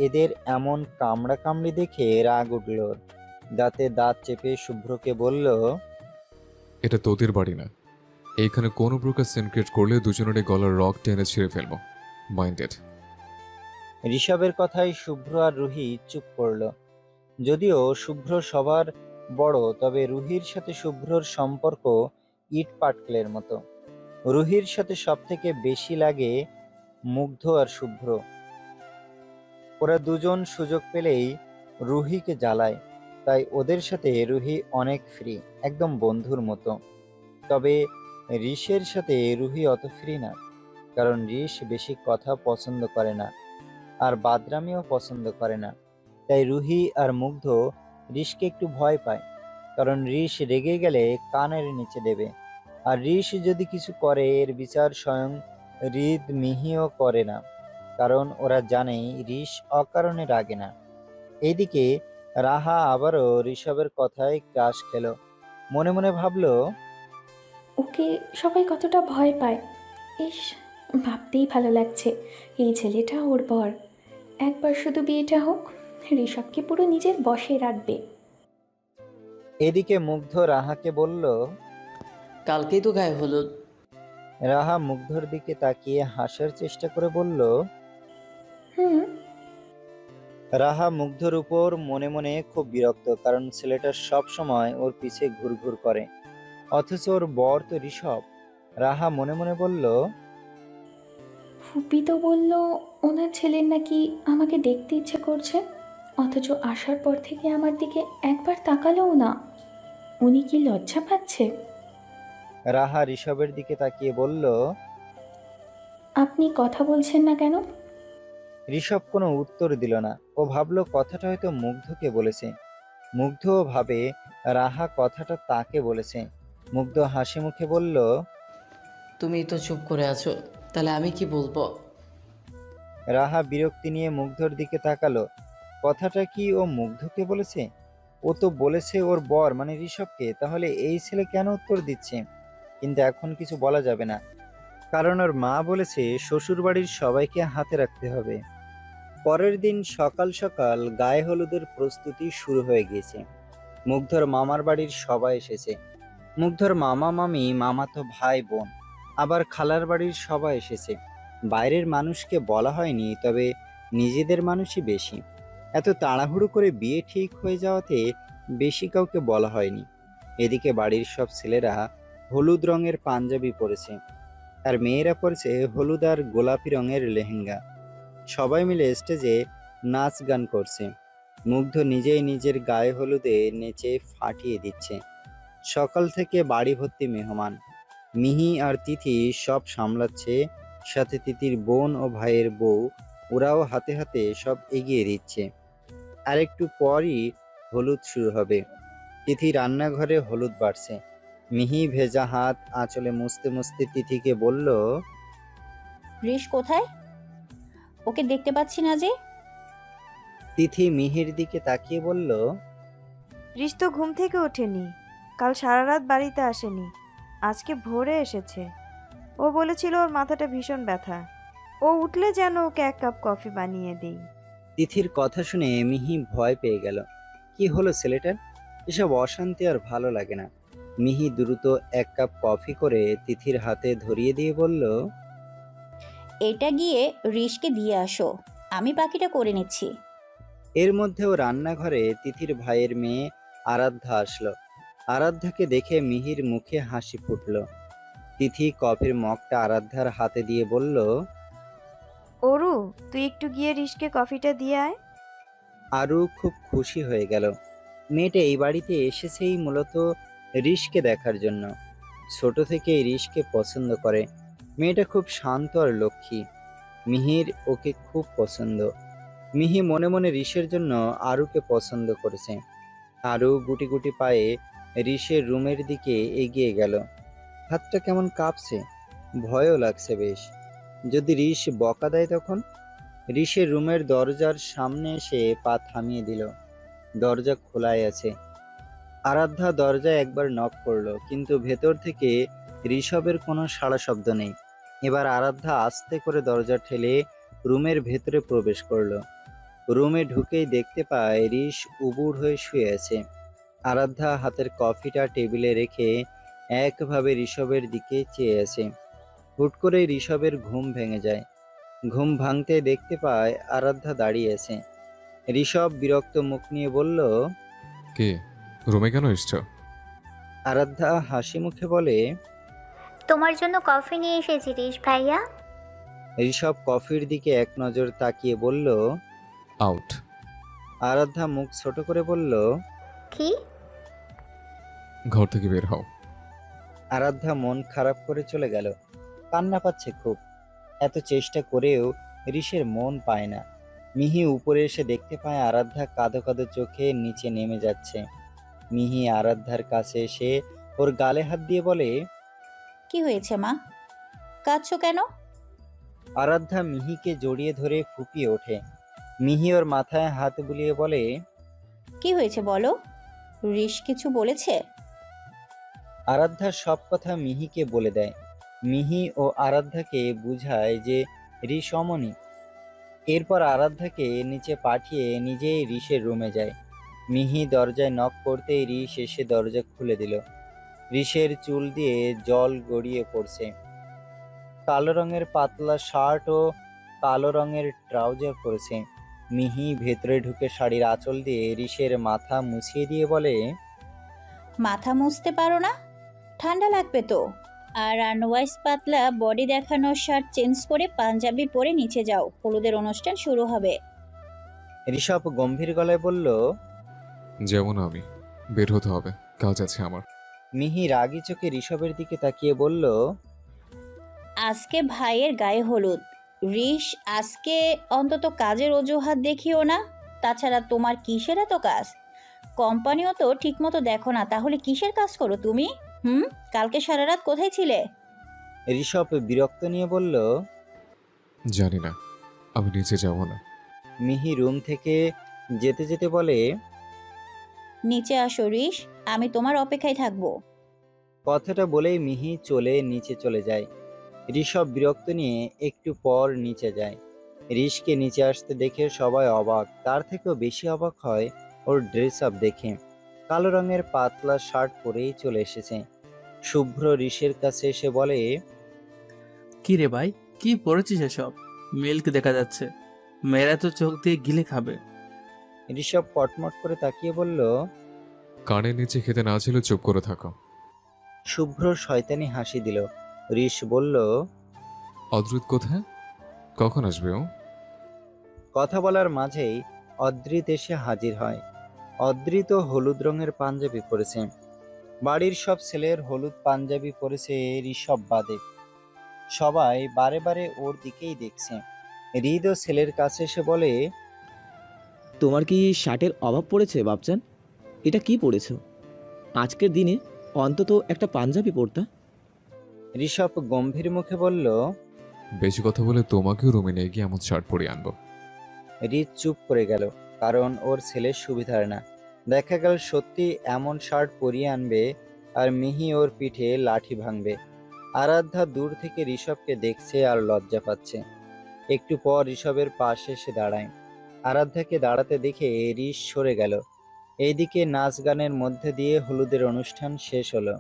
S2: এদের এমন কামড়া কামড়ি দেখে রাগ উঠল ওর। দাঁতে দাঁত চেপে শুভ্রকে বলল,
S1: এটা তোদের বাড়ি না। এইখানে কোনো প্রকার সিন ক্রিয়েট করলে দুজনের গলার রক টেনে ছিঁড়ে ফেলবো। মাইন্ডেড।
S2: ঋষভের কথায় শুভ্র আর রুহি চুপ করল। যদিও শুভ্র সবার বড়, তবে রুহির সাথে শুভ্রর সম্পর্ক ইট পাটকেলের মতো। রুহির সাথে সব থেকে বেশি লাগে মুগ্ধ আর শুভ্র। ওরা দুজন সুযোগ পেলেই রুহিকে জ্বালায়, তাই ওদের সাথে রুহি অনেক ফ্রি, একদম বন্ধুর মতো। তবে ঋষের সাথে রুহি অত ফ্রি না, কারণ ঋষ বেশি কথা পছন্দ করে না, আর বাদরামিও পছন্দ করে না। তাই রুহি আর মুগ্ধ ঋষকে একটু ভয় পায়, কারণ ঋষ রেগে গেলে কানের নিচে দেবে। আর ঋষ যদি কিছু করে এর বিচার স্বয়ং হৃদ মিহিও করে না, কারণ ওরা জানে ঋষ অকারণে রাগে না। এইদিকে রাহা আবারও ঋষভের কথায় ক্রাশ খেলো। মনে মনে ভাবলো,
S15: ওকে সবাই কতটা ভয় পায়। ইস, ভাবতেই ভালো লাগছে। এই ছেলেটা ওর বর। একবার শুধু বিয়েটা হোক, ঋষভকে পুরো নিজের বশে রাখবে।
S2: এদিকে মুগ্ধ রাহাকে বলল,
S12: কালকেই তো গায়ে হলুদ।
S2: রাহা মুগ্ধর দিকে তাকিয়ে হাসার চেষ্টা করে বলল,
S15: হুম।
S2: রাহা মুগ্ধর উপর মনে মনে খুব বিরক্ত, কারণ ছেলেটা সব সময় ওর পিছে ঘুরঘুর করে, অথচ ওর বর তো ঋষভ। রাহা মনে মনে বলল,
S15: ফুপি তো বলল ওনার ছেলের নাকি আমাকে দেখতে ইচ্ছে করছে, অথচ আসার পর থেকে আমার দিকে একবার তাকালোও না। উনি কি লজ্জা পাচ্ছে?
S2: রাহা ঋষভের দিকে তাকিয়ে বলল,
S15: আপনি কথা বলছেন না কেন?
S2: ঋষভ কোনো উত্তর দিল না। ও ভাবলো কথাটা হয়তো মুগ্ধকে বলেছে। মুগ্ধও ভাবে রাহা কথাটা তাকে বলেছে। মুগ্ধ হাসি মুখে বলল,
S12: তুমি তো চুপ করে আছো, তাহলে আমি কি বলবো?
S2: রাহা বিরক্তি নিয়ে মুগ্ধর দিকে তাকালো। কথাটা কি ও মুগ্ধকে বলেছে? ও তো বলেছে ওর বর মানে ঋষভকে, তাহলে এই ছেলে কেন উত্তর দিচ্ছে? কিন্তু এখন কিছু বলা যাবে না, কারণ ওর মা বলেছে শ্বশুরবাড়ির সবাইকে হাতে রাখতে হবে। পরের দিন সকাল সকাল গায়ে হলুদের প্রস্তুতি শুরু হয়ে গিয়েছে। মুগ্ধর মামার বাড়ির সবাই এসেছে। মুগ্ধর মামা মামি, মামাতো ভাই বোন, আবার খালার বাড়ির সবাই এসেছে। বাইরের মানুষকে বলা হয়নি, তবে নিজেদের মানুষই বেশি। এত তাড়াহুড়ো করে বিয়ে ঠিক হয়ে যাওয়াতে বেশি কাউকে বলা হয়নি। এদিকে বাড়ির সব ছেলেরা হলুদ রঙের পাঞ্জাবি পরেছে, আর মেয়েরা পরেছে হলুদ আর গোলাপি রঙের লেহেঙ্গা। সবাই মিলে স্টেজে নাচ গান করছে। মুগ্ধ নিজেই নিজের গায়ে হলুদে নেচে ফাটিয়ে দিচ্ছে। সকাল থেকে বাড়ি ভর্তি মেহমান। মিহি আর তিথি সব সামলাচ্ছে, সাথে তিথির বোন ও ভাইয়ের বউ, ওরাও হাতে হাতে সব এগিয়ে দিচ্ছে। আর একটু পরই হলুদ শুরু হবে। তিথি রান্নাঘরে হলুদ বাড়ছে। মিহি ভেজা হাত আঁচলে মুছতে মুছতে তিথিকে বলল,
S5: ঋষ কোথায়? ওকে দেখতে পাচ্ছি না যে।
S2: তিথি মিহির দিকে তাকিয়ে বলল,
S7: রিশ তো ঘুম থেকে ওঠেনি, কাল সারা রাত বাড়িতে আসেনি, আজকে ভোরে এসেছে। ও বলেছিল ওর মাথাটা ভীষণ ব্যথা, ও উঠলে যেন ওকে এক কাপ কফি বানিয়ে দিই।
S2: তিথির কথা শুনে মিহি ভয় পেয়ে গেল। কি হলো ছেলেটার? এসব অশান্তি আর ভালো লাগে না। মিহি দ্রুত এক কাপ কফি করে তিথির হাতে ধরিয়ে দিয়ে বলল,
S5: এটা গিয়ে ঋষকে দিয়ে আসো, আমি বাকিটা করে নিচ্ছি।
S2: এর মধ্যেও রান্নাঘরে তিথির ভাইয়ের মেয়ে আরাধ্যা আসলো। আরাধ্যাকে দেখে মিহির মুখে হাসি ফুটল। তিথি কফির মগটা আরাধ্যার হাতে দিয়ে বলল,
S7: অরু, তুই একটু গিয়ে রিশকে কফিটা দিয়ে আয়।
S2: আরু খুব খুশি হয়ে গেল। মেয়েটা এই বাড়িতে এসেছেই মূলত রিশকে দেখার জন্য। ছোট থেকেই রিশকে পছন্দ করে। মেয়েটা খুব শান্ত আর লক্ষ্মী। মিহির ওকে খুব পছন্দ। মিহি মনে মনে রিশের জন্য আরুকে পছন্দ করেছে। আরু গুটি গুটি পায়ে রিশের রুমের দিকে এগিয়ে গেল। হাতটা কেমন কাঁপছে, ভয়ও লাগছে বেশ। যদি রিশ বকা দেয় তখন? রিশের রুমের দরজার সামনে এসে পা থামিয়ে দিল। দরজা খোলাই আছে। আরাধ্যা দরজায় একবার নক করলো, কিন্তু ভেতর থেকে ঋষভের কোনো সাড়া শব্দ নেই। এবার আরাধ্যা আস্তে করে দরজা ঠেলে রুমের ভেতরে প্রবেশ করলো। রুমে ঢুকেই দেখতে পায় ঋষ উবুড় হয়ে শুয়ে আছে। আরাধ্যা হাতের কফিটা টেবিলে রেখে একভাবে ঋষভের দিকে চেয়ে আছে। হুট করে ঋষভের ঘুম ভেঙে যায়। ঘুম ভাঙতে দেখতে পায় আরাধ্যা দাঁড়িয়ে আছে। ঋষভ বিরক্ত মুখ নিয়ে বলল,
S1: কে রুমে কেন এসছো?
S2: আরাধ্যা হাসি মুখে বলে,
S6: তোমার জন্য কফি নিয়ে এসেছি রিশ ভাইয়া।
S2: ঋষভ কফির দিকে এক নজর তাকিয়ে বলল,
S1: আউট।
S2: আরাধ্যা মুখ ছোট করে বলল,
S6: কি?
S1: ঘর থেকে বের হও।
S2: আরাধ্যা মন খারাপ করে চলে গেল। কান্না পাচ্ছে খুব। এত চেষ্টা করেও ঋষের মন পায় না। মিহি উপরে এসে দেখতে পায় আরাধ্যা কাঁদো কাঁদো চোখে নিচে নেমে যাচ্ছে। মিহি আরাধ্যার কাছে এসে ওর গালে হাত দিয়ে বলে,
S5: কি হয়েছে মা, কাঁদছো কেন?
S2: আরাধ্যা মিহিকে জড়িয়ে ধরে ফুপিয়ে ওঠে। মিহি ওর মাথায় হাত বুলিয়ে বলে,
S5: কি হয়েছে বলো, ঋষ কিছু বলেছে?
S2: আরাধ্যা সব কথা মিহিকে বলে দেয়। মিহি ও আরাধ্যাকে বুঝায় যে ঋষ অমনি। এরপর আরাধ্যাকে নিচে পাঠিয়ে নিজেই ঋষের রুমে যায়। মিহি দরজায় নক করতেই ঋষ এসে দরজা খুলে দিল। ঋষের চুল দিয়ে জল গড়িয়ে পড়ছে। কালো রঙের পাতলা শার্ট ও কালো রঙের ট্রাউজার পরেছে। মিহি ভেতরে ঢুকে শাড়ির আঁচল দিয়ে ঋষের মাথা মুছিয়ে দিয়ে বলে,
S5: মাথা মুছতে পারো না? ঠান্ডা লাগবে তো। আর আনওয়াইজ পাতলা বডি দেখানো শার্ট চেঞ্জ করে পাঞ্জাবি পরে নিচে যাও, হলুদের অনুষ্ঠান শুরু হবে।
S2: ঋষভ গম্ভীর গলায় বলল,
S1: যেমন আমি বের হতে হবে, কাজ আছে আমার।
S2: মিহি রাগী চোখে ঋষভের দিকে তাকিয়ে বলল,
S5: আজকে ভাইয়ের গায়ে হলুদ, ঋষ আজকে অন্তত কাজের অজুহাত দেখিও না। তাছাড়া তোমার কিসের এত কাজ? কোম্পানিও তো ঠিকমতো দেখো না, তাহলে কিসের কাজ করো তুমি? কালকে সারা রাত কোথায় ছিলে?
S2: ঋষভ বিরক্ত নিয়ে বলল,
S1: জানি না, আমি নিচে যাব না।
S2: মিহি রুম থেকে যেতে যেতে বলে,
S5: নিচে আসো ঋষ, আমি তোমার অপেক্ষায় থাকবো।
S2: কথাটা বলেই মিহি নিচে চলে যায়। ঋষভ বিরক্ত নিয়ে একটু পর নিচে যায়। ঋষকে নিচে আসতে দেখে সবাই অবাক। তার থেকেও বেশি অবাক হয় ওর ড্রেস আপ দেখে। কালো রঙের পাতলা শার্ট পরেই চলে এসেছে। শুভ্র ঋষের কাছে এসে বলে,
S8: কি রে ভাই, কি পড়েছিস এসব? মিল্ক দেখা যাচ্ছে, মেয়েরা তো চোখ দিয়ে গিলে খাবে।
S2: ঋষভ কটমট করে তাকিয়ে বলল,
S1: কানের নিচে খেতে না ছিল, চুপ করে থাকো।
S2: শুভ্র শয়তানি হাসি দিল। ঋষ বলল,
S1: অদ্রুত কোথায়, কখন আসবে ও?
S2: কথা বলার মাঝেই অদ্রিত এসে হাজির হয়। অদ্রিত হলুদ রঙের পাঞ্জাবি পরেছে। বাড়ির সব ছেলের হলুদ পাঞ্জাবি পরেছে ঋষভ বাদে। সবাই বারে বারে ওর দিকেই দেখছে। হৃদ ও ছেলের কাছে এসে বলে,
S4: তোমার কি শার্টের অভাব পড়েছে বাপজান? এটা কি পরেছো? আজকের দিনে অন্তত একটা পাঞ্জাবি পরতা।
S2: ঋষভ গম্ভীর মুখে বলল,
S1: বেশি কথা বলে তোমাকেও রুমে নিয়ে গিয়ে এমন শার্ট পরিয়ে আনবো।
S2: রিদ চুপ করে গেল, কারণ ওর ছেলের সুবিধার না। দেখা গেল সত্যি এমন শার্ট পরিয়ে আনবে আর মিহি ওর পিঠে লাঠি ভাঙবে। আরাধ্যা দূর থেকে ঋষভকে দেখছে আর লজ্জা পাচ্ছে। একটু পর ঋষভের পাশে এসে দাঁড়ায়। আরাধ্যাকে দাঁড়াতে দেখে ঋষ সরে গেল। এইদিকে নাচ গানের মধ্যে দিয়ে হলুদের অনুষ্ঠান শেষ হলো।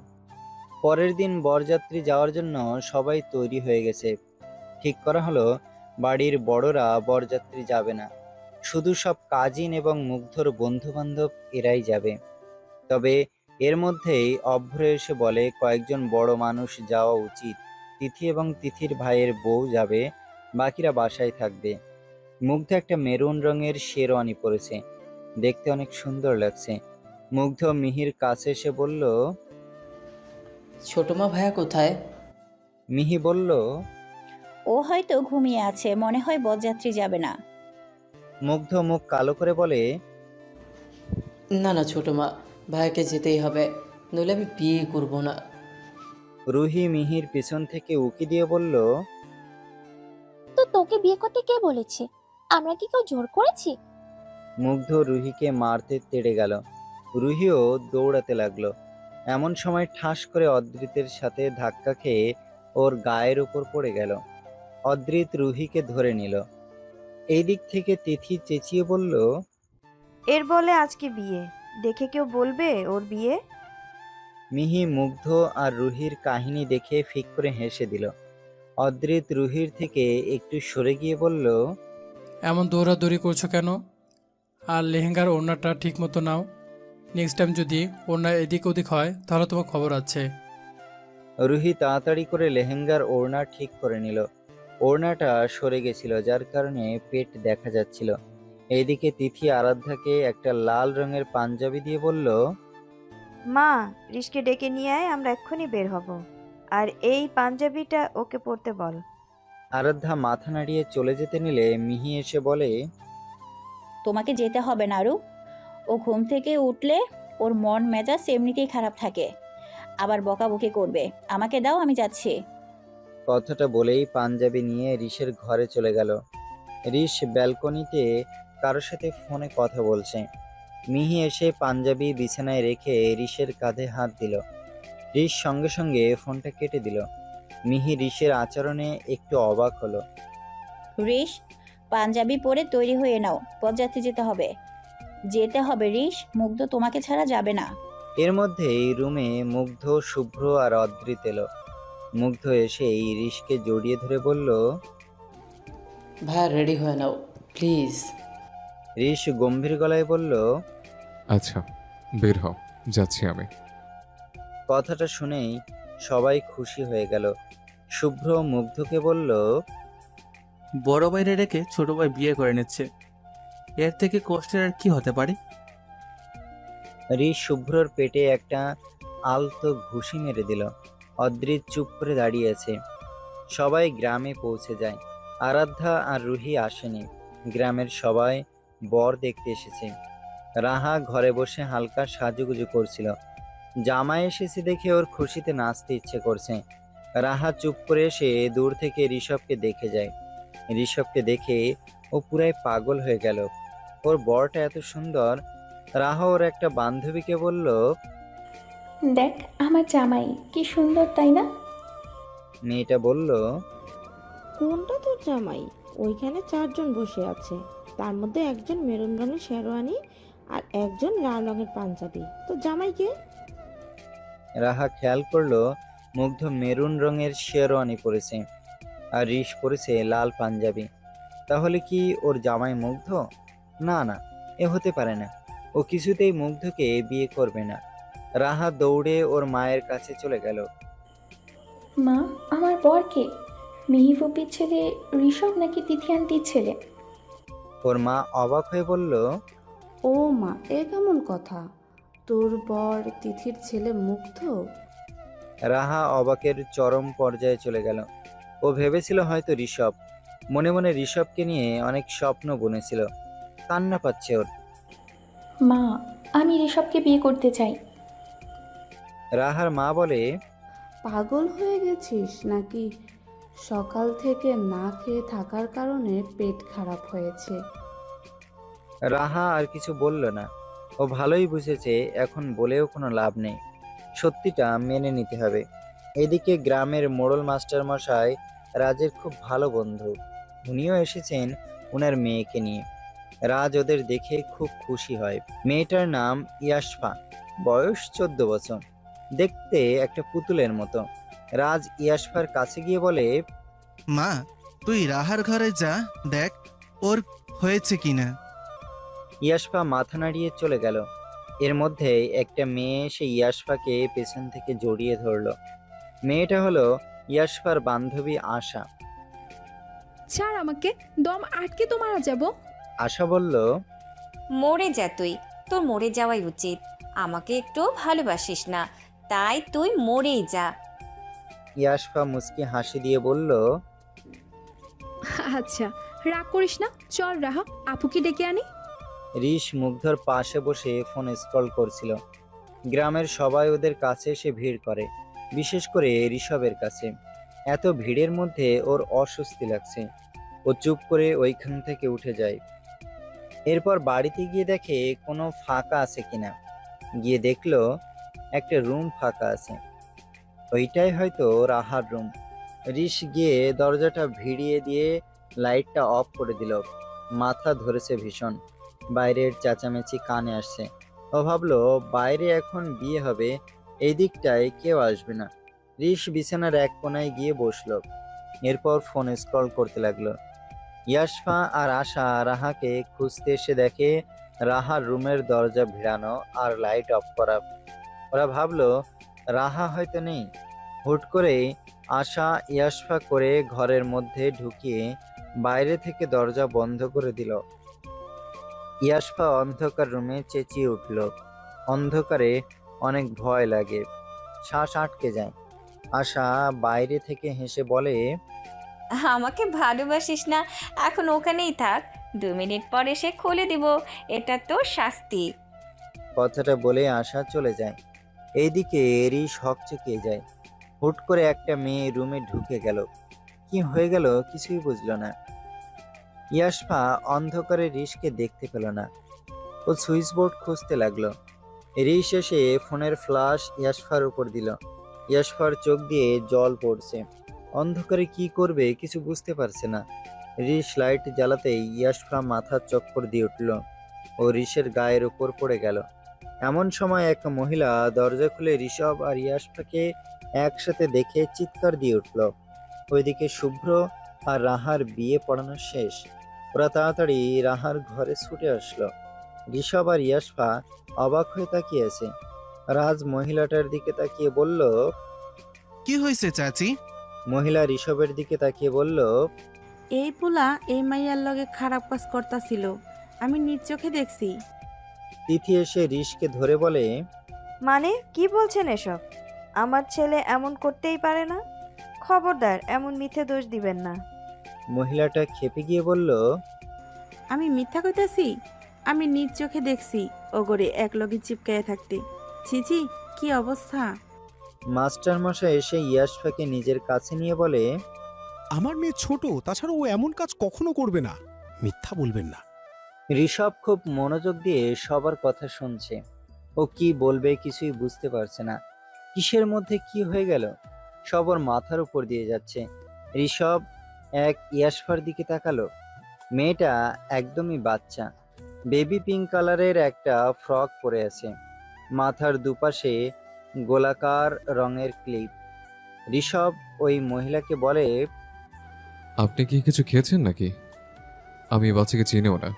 S2: পরের দিন বরযাত্রী যাওয়ার জন্য সবাই তৈরি হয়ে গেছে। ঠিক করা হলো বাড়ির বড়রা বরযাত্রী যাবে না, শুধু সব কাজিন এবং মুগ্ধর বন্ধু বান্ধব এরাই যাবে। তবে এর মধ্যেই অভ্র এসে বলে কয়েকজন বড় মানুষ যাওয়া উচিত। তিথি এবং তিথির ভাইয়ের বউ যাবে, বাকিরা বাসায় থাকবে। মুগ্ধ একটা মেরুন রঙের শেরওয়ানি পরেছে, দেখতে অনেক সুন্দর লাগছে। মুগ্ধ মিহির কাছে এসে বলল,
S12: ছোট মা ভাইয়া কোথায়?
S2: মিহি বলল,
S5: ও হয়তো ঘুমিয়ে আছে, মনে হয় বরযাত্রী যাবে না।
S2: মুগ্ধ মুখ কালো করে বলে,
S12: না না ছোট মা, ভাইয়াকে যেতেই হবে, নইলে আমি বিয়ে করব না।
S2: রুহি মিহির পিছন থেকে উকি দিয়ে বলল,
S6: তো তোকে বিয়ে করতে কে বলেছে? আমরা কি কেউ জোর করেছি?
S2: মুগ্ধ রুহিকে মারতে তেড়ে গেল। রুহিও দৌড়াতে লাগলো। এমন সময় ঠাস করে অদ্রিতের সাথে ধাক্কা খেয়ে ওর গায়ের উপর পড়ে গেল। অদ্রিত রুহিকে ধরে নিল। এই দিক থেকে তিথি চেঁচিয়ে বলল,
S7: এর বলে আজকে বিয়ে, দেখে কেউ বলবে ওর বিয়ে?
S2: মিহি মুগ্ধ আর রুহির কাহিনী দেখে ফিক করে হেসে দিল। অদ্রিত রুহির থেকে একটু সরে গিয়ে বলল,
S10: এমন দৌড়াদৌড়ি করছো কেন? আর লেহেঙ্গার ওড়নাটা ঠিক মতো নাও। নেক্সট টাইম যদি ওড়না এদিক ওদিক হয় তাহলে তোমার খবর আছে।
S2: রুহি তাড়াতাড়ি করে লেহেঙ্গার ওড়না ঠিক করে নিল। ওড়নাটা সরে গেছিল, যার কারণে পেট দেখা যাচ্ছিল। এইদিকে তিথি আরাধ্যাকে একটা লাল রঙের পাঞ্জাবি দিয়ে বলল,
S7: মা, রিশকে ডেকে নিয়ে আয়, আমরা এক্ষুনি বের হব। আর এই পাঞ্জাবিটা ওকে পরতে বল।
S2: আরাধ্যা মাথা নাড়িয়ে চলে যেতে নিলে মিহি এসে বলে,
S5: তোমাকে যেতে হবে না আরু। ও ঘুম থেকে উঠলে ওর মন মেজাজ এমনিতেই খারাপ থাকে, আবার বকাবকি করবে। আমাকে দাও, আমি যাচ্ছি।
S2: কথাটা বলেই পাঞ্জাবি নিয়ে রিশের ঘরে চলে গেল। রিশ ব্যালকনিতে কারোর সাথে ফোনে কথা বলছে। মিহি এসে পাঞ্জাবি বিছানায় রেখে রিশের কাঁধে হাত দিল। রিশ সঙ্গে সঙ্গে ফোনটা কেটে দিল। মিহি রিশের আচরণে একটু অবাক হলো।
S5: রিশ, পাঞ্জাবি পরে তৈরি হয়ে নাও, বরযাত্রী যেতে হবে। যেতে হবে রিশ, মুগ্ধ তোমাকে ছাড়া যাবে না।
S2: এর মধ্যেই রুমে মুগ্ধ, শুভ্র আর অদ্রিত এলো। মুগ্ধ এসেই রিশকে জড়িয়ে ধরে বলল,
S12: ভাইয়া রেডি হয়ে নাও প্লিজ।
S2: রিশ গম্ভীর গলায় বলল,
S1: আচ্ছা, বের হও, যাচ্ছি আমি।
S2: কথাটা শুনেই সবাই খুশি হয়ে গেল। শুভ্র মুগ্ধকে বলল,
S8: বড় বাইরে রেখে ছোট ভাই বিয়ে করে নিচ্ছে, এর থেকে কষ্টের আর কি হতে পারে?
S2: রিশ শুভ্রর পেটে একটা আলতো ঘুষি মেরে দিল। অদ্রিত চুপ করে দাঁড়িয়ে আছে। সবাই গ্রামে পৌঁছে যায়। আরাধ্যা আর রুহি আসেনি। গ্রামের সবাই বর দেখতে এসেছে। রাহা ঘরে বসে হালকা সাজুগুজু করছিল। জামাই এসেছে দেখে ওর খুশিতে নাচতে ইচ্ছে করছে। রাহা চুপ করে এসে দূর থেকে ঋষভকে দেখে যায়। ঋষভকে দেখে ও পুরাই পাগল হয়ে গেল। ওর বরটা এত সুন্দর। রাহা ওর একটা বান্ধবীকে বলল,
S15: দেখ আমার জামাই কি সুন্দর, তাই না?
S2: মেয়েটা বলল,
S16: কোনটা তোর জামাই? ওইখানে 4 জন বসে আছে, তার মধ্যে একজন মেরুন রঙের শেরওয়ানি আর একজন লাল রঙের পাঞ্জাবি। তো জামাই কে?
S2: রাহা খেয়াল করলো মুগ্ধ মেরুন রঙের শেরওয়ানি পরেছে আর রিশ পরেছে লাল পাঞ্জাবি। তাহলে কি ওর জামাই মুগ্ধ? না না, এ হতে পারে না। ও কিছুতেই মুগ্ধকে বিয়ে করবে না। রাহা দৌড়ে ওর মায়ের কাছে চলে গেল।
S15: মা, আমার বর কে? মিহি ফুপির ছেলে ঋষভ নাকি তিথি আন্টির ছেলে?
S2: ওর মা অবাক হয়ে বলল,
S13: ও মা, এ কেমন কথা? তোর বর তিথির ছেলে মুগ্ধ?
S2: রাহা অবাকের চরম পর্যায়ে চলে গেল। ও ভেবেছিল হয়তো ঋষভ। মনে মনে ঋষভকে নিয়ে অনেক স্বপ্ন বুনেছিল। কান্না পাচ্ছে ওর।
S15: মা, আমি ঋষভকে বিয়ে করতে চাই।
S2: রাহার মা বলে,
S13: পাগল হয়ে গেছিস নাকি? সকাল থেকে না খেয়ে থাকার কারণে পেট খারাপ হয়েছে।
S2: রাহা আর কিছু বলল না। ও ভালোই বুঝেছে এখন বলেও কোনো লাভ নেই, সত্যিটা মেনে নিতে হবে। এদিকে গ্রামের মোড়ল মাস্টার মশাই রাজের খুব ভালো বন্ধু। উনিও এসেছেন ওনার মেয়েকে নিয়ে। রাজ ওদের দেখে খুব খুশি হয়। মেয়েটার নাম ইয়াশফা, বয়স 14 বছর, দেখতে একটা পুতুলের মতো। রাজ ইয়াশফার কাছে গিয়ে বলে,
S11: মা, তুই রাহার ঘরে যা, দেখ ওর হয়েছে কিনা।
S2: ইয়াশফা মাথা নাড়িয়ে চলে গেল। এর মধ্যে একটা মেয়ে এসে ইয়াশফাকে পেছন থেকে জড়িয়ে ধরলো। মেয়েটা হলো ইয়াশফার বান্ধবী আশা।
S3: ছাড় আমাকে, দম আটকে তো মারা যাব।
S2: আশা বলল,
S17: মরে যা তুই, তোর মরে যাওয়াই উচিত। আমাকে একটু ভালোবাসিস না, তাই তুই মরেই যা।
S2: ইয়াশফা মুচকি হাসি দিয়ে বলল,
S3: আচ্ছা রাগ করিস না, চল রাহা আপুকে ডেকে আনি।
S2: রিশ মুগ্ধর পাশে বসে ফোন স্ক্রল করছিল। গ্রামের সবাই ওদের কাছে এসে ভিড় করে, বিশেষ করে ঋষভের কাছে। এত ভিড়ের মধ্যে ওর অস্বস্তি লাগছে। ও চুপ করে ওইখান থেকে উঠে যায়। এরপর বাড়িতে গিয়ে দেখে কোনো ফাঁকা আছে কিনা। গিয়ে দেখলো একটা রুম ফাঁকা আছে। ওইটাই হয়তো রাহার রুম। রিশ গিয়ে দরজাটা ভিড়িয়ে দিয়ে লাইটটা অফ করে দিল। মাথা ধরেছে ভীষণ। বাইরের চেঁচামেচি কানে আসছে। ও ভাবলো বাইরে এখন বিয়ে হবে, এই দিকটায় কেউ আসবে না। রিশ বিছানার এক কোনায় গিয়ে বসলো। এরপর ফোন স্ক্রল করতে লাগলো। ইয়াশফা আর আশা রাহাকে খুঁজতে এসে দেখে রাহার রুমের দরজা ভিড়ানো আর লাইট অফ করা। ওরা ভাবলো রাহা হয়তো নেই। হুট করে আশা ইয়াশফা করে ঘরের মধ্যে ঢুকিয়ে বাইরে থেকে দরজা বন্ধ করে দিল। ইয়াশফা অন্ধকার রুমে চেঁচিয়ে উঠল। অন্ধকারে অনেক ভয় লাগে, শ্বাস আটকে যায়। আশা বাইরে থেকে হেসে বলে,
S17: আমাকে ভালোবাসিস না, এখন ওখানেই থাক, 2 মিনিট পর এসে খুলে দিব, এটা তোর শাস্তি।
S2: কথাটা বলে আশা চলে যায়। এইদিকে রিশ হকচকিয়ে যায়। হুট করে একটা মেয়ে রুমে ঢুকে গেল। কি হয়ে গেল কিছুই বুঝলো না। ইয়াশফা অন্ধকারে রিশকে দেখতে পেল না। ও সুইচ বোর্ড খুঁজতে লাগলো। রিশ এসে ফোনের ফ্ল্যাশ ইয়াশফার উপর দিল। ইয়াশফার চোখ দিয়ে জল পড়ছে। অন্ধকারে কি করবে কিছু বুঝতে পারছে না। রিশ লাইট জ্বালাতেই ইয়াশফা মাথার চক্কর দিয়ে উঠল ও রিশের গায়ের উপর পড়ে গেল। এমন সময় এক মহিলা দরজা খুলে ঋষভ আর ইয়াশফাকে একসাথে দেখে চিৎকার দিয়ে উঠল। ওইদিকে শুভ্র আর রাহার বিয়ে পড়ানো শেষ। ওরা তাড়াতাড়ি রাহার ঘরে ছুটে আসলো। ঋষভ আর ইয়াশফা অবাক হয়ে তাকিয়ে আছে। রাজ মহিলাটার দিকে তাকিয়ে বলল,
S11: কি হয়েছে চাচি?
S2: মহিলা ঋষভের দিকে তাকিয়ে বলল,
S16: এই পোলা এই মাইয়ার লগে খারাপ কাজ করতাছিল, আমি নিজ চোখে দেখছি।
S2: তিথি এসে ঋষকে ধরে বলে,
S7: মানে কি বলছেন এসব? আমার ছেলে এমন করতেই পারে না। খবরদার এমন মিথ্যে দোষ দিবেন না।
S2: মহিলাটা খেপে গিয়ে বলল,
S16: আমি মিথ্যা কইতাছি? আমি নিজ চোখে দেখছি ওগরে এক লগে চিপকায়ে থাকতে। ছিছি, কি অবস্থা!
S2: মাস্টার মশাই এসে ইয়াশফাকে নিজের কাছে নিয়ে বলে,
S18: আমার মেয়ে ছোট, তাছাড়া ও এমন কাজ কখনো করবে না, মিথ্যা বলবেন না।
S2: ঋষভ খুব মনোযোগ দিয়ে সবার কথা শুনছে। ও কি বলবে কিছুই বুঝতে পারছে না। কিসের মধ্যে কি হয়ে গেল সব ওর মাথার উপর দিয়ে যাচ্ছে। ঋষভ এক ইয়াশফার দিকে তাকালো। মেয়েটা একদমই বাচ্চা, বেবি পিঙ্ক কালারের একটা ফ্রক পরে আছে, মাথার দুপাশে গোলাকার রঙের ক্লিপ। ঋষভ ওই মহিলাকে বলে,
S1: আপনি কি কিছু খেয়েছেন নাকি? আমি এই বাচ্চাকে চিনিও না,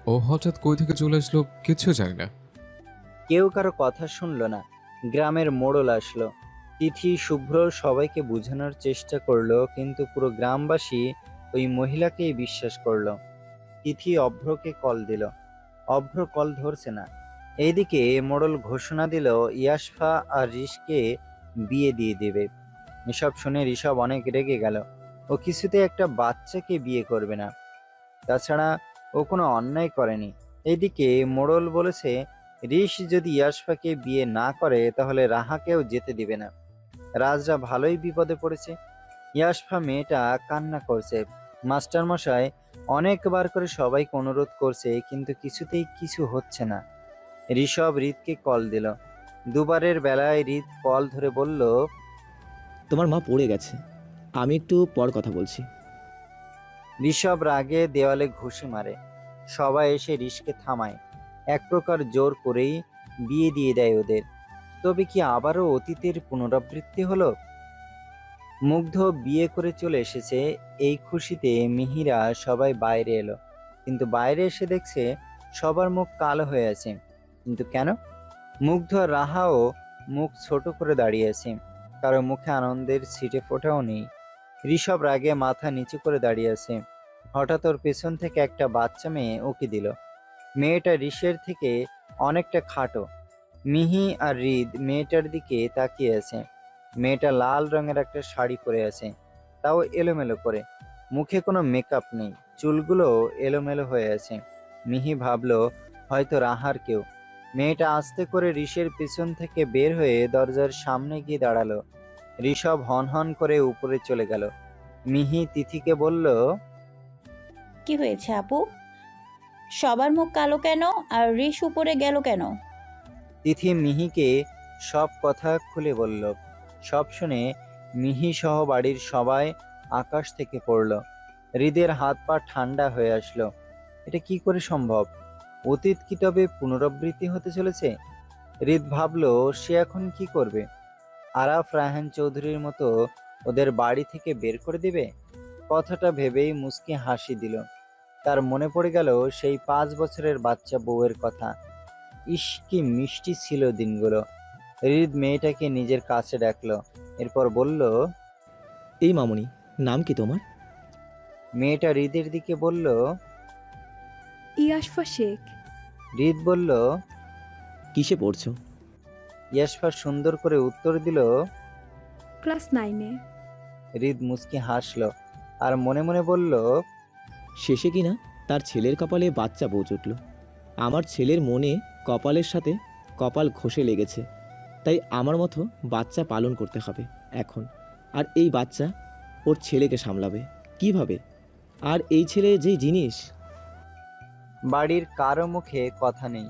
S1: ও হঠাৎ কই থেকে চলে আসলো কিছু জানি না।
S2: কেউ কারো কথা শুনলো না। গ্রামের মোড়ল আসলো। তিথি শুভ্র সবাইকে বোঝানোর চেষ্টা করলো, কিন্তু পুরো গ্রামবাসী ওই মহিলাকেই বিশ্বাস করলো। তিথি অভ্রকে কল দিল। অভ্র কল ধরছে না। এইদিকে মোড়ল ঘোষণা দিল ইয়াশফা আর ঋষকে বিয়ে দিয়ে দেবে। এসব শুনে ঋষভ অনেক রেগে গেল। ও কিছুতে একটা বাচ্চাকে বিয়ে করবে না, তাছাড়া ও কোনো অন্যায় করেনি। এইদিকে মোড়ল বলেছে ঋষ যদি ইয়াশফাকে বিয়ে না করে তাহলে রাহাকেও যেতে দিবে না। রাজরা ভালোই বিপদে পড়েছে। ইয়াশফা মেয়েটা কান্না করছে। মাস্টারমশাই অনেকবার করে সবাইকে অনুরোধ করছে, কিন্তু কিছুতেই কিছু হচ্ছে না। ঋষভ হৃদকে কল দিল। দুবারের বেলায় হৃদ কল ধরে বলল,
S4: তোমার মা পড়ে গেছে, আমি একটু পর কথা বলছি।
S2: ঋষভ রাগে দেওয়ালে ঘুষি মারে। সবাই এসে ঋষকে থামায়, এক প্রকার জোর করেই বিয়ে দিয়ে দেয় ওদের। তবে কি আবারও অতীতের পুনরাবৃত্তি হলো? মুগ্ধ বিয়ে করে চলে এসেছে, এই খুশিতে মিহিরা সবাই বাইরে এলো। কিন্তু বাইরে এসে দেখছে সবার মুখ কালো হয়ে আছে। কিন্তু কেন? মুগ্ধ আর রাহাও মুখ ছোট করে দাঁড়িয়ে আছে, কারো মুখে আনন্দের ছিটে ফোটাও নেই। ঋষভ রাগে মাথা নিচু করে দাঁড়িয়ে আছে। হঠাৎ ওর পেছন থেকে একটা বাচ্চা মেয়ে উকি দিল। মেয়েটা ঋষের থেকে অনেকটা খাটো। মিহি আর হৃদ মেয়েটার দিকে তাকিয়ে আছে। মেয়েটা লাল রঙের একটা শাড়ি পরে আছে, তাও এলোমেলো করে। মুখে কোনো মেকআপ নেই, চুলগুলো এলোমেলো হয়ে আছে। মিহি ভাবলো হয়তো রাহার কেউ। মেয়েটা আস্তে করে ঋষের পিছন থেকে বের হয়ে দরজার সামনে গিয়ে দাঁড়ালো। ঋষভ হন হন করে উপরে চলে গেল। মিহি তিথিকে বলল,
S5: কি হয়েছে আপু? সবার মুখ কালো কেন আর ঋষ উপরে গেল কেন?
S2: তিথি মিহিকে সব কথা খুলে বলল। সব শুনে মিহি সহ বাড়ির সবাই আকাশ থেকে পড়ল। হৃদের হাত পা ঠান্ডা হয়ে আসলো। এটা কি করে সম্ভব? অতীত কি তবে পুনরাবৃত্তি হতে চলেছে? হৃদ ভাবলো সে এখন কি করবে? আরাফ রায়হান চৌধুরীর মতো ওদের বাড়ি থেকে বের করে দিবে? কথাটা ভেবেই মুচকি হাসি দিল। তার মনে পড়ে গেল সেই 5 বছরের বাচ্চা বউয়ের কথা। ইস, কি মিষ্টি ছিল দিনগুলো। হৃদ মেয়েটাকে নিজের কাছে ডাকলো, এরপর বলল,
S4: এই মামুনি, নাম কি তোমার?
S2: মেয়েটা হৃদের দিকে বলল।
S3: ইয়াশফা শেখ।
S2: হৃদ বলল,
S4: কিসে পড়ছো?
S2: ইয়াশফা সুন্দর করে উত্তর দিল।
S3: ক্লাস 9-এ।
S2: হৃদ মুচকি হাসলো আর মনে মনে বলল,
S4: শেষে কিনা তার ছেলের কপালে বাচ্চা বউ জুটল। আমার ছেলের মনে কপালের সাথে কপাল ঘষে লেগেছে, তাই আমার মতো বাচ্চা পালন করতে হবে এখন। আর এই বাচ্চা ওর ছেলেকে সামলাবে কিভাবে? আর এই ছেলে যে জিনিস।
S2: বাড়ির কারো মুখে কথা নেই।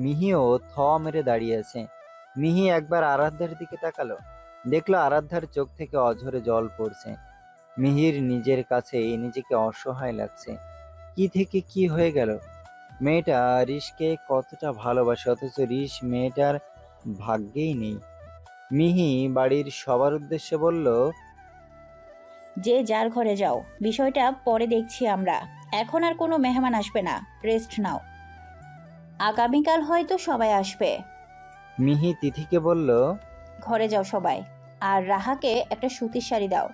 S2: মিহিও থ মেরে দাঁড়িয়ে আছে। মিহি একবার আরাধ্যার দিকে তাকালো, দেখলো আরাধ্যার চোখ থেকে অঝরে জল পড়ছে। মিহির নিজের কাছেই নিজেকে অসহায় লাগছে। কি থেকে কি হয়ে গেল? মেয়েটা ঋষকে কতটা ভালোবাসে, অথচ ঋষ মেয়েটার ভাগ্যেই নেই। মিহি বাড়ির সবার উদ্দেশ্যে বলল,
S5: যে যার ঘরে যাও, বিষয়টা পরে দেখছি আমরা। এখন আর কোনো মেহমান আসবে না, রেস্ট নাও। আগামীকাল হয়তো সবাই আসবে।
S2: মিহি তিথিকে বলল,
S5: ঘরে যাও সবাই, আর রাহাকে একটা সুতির শাড়ি দাও।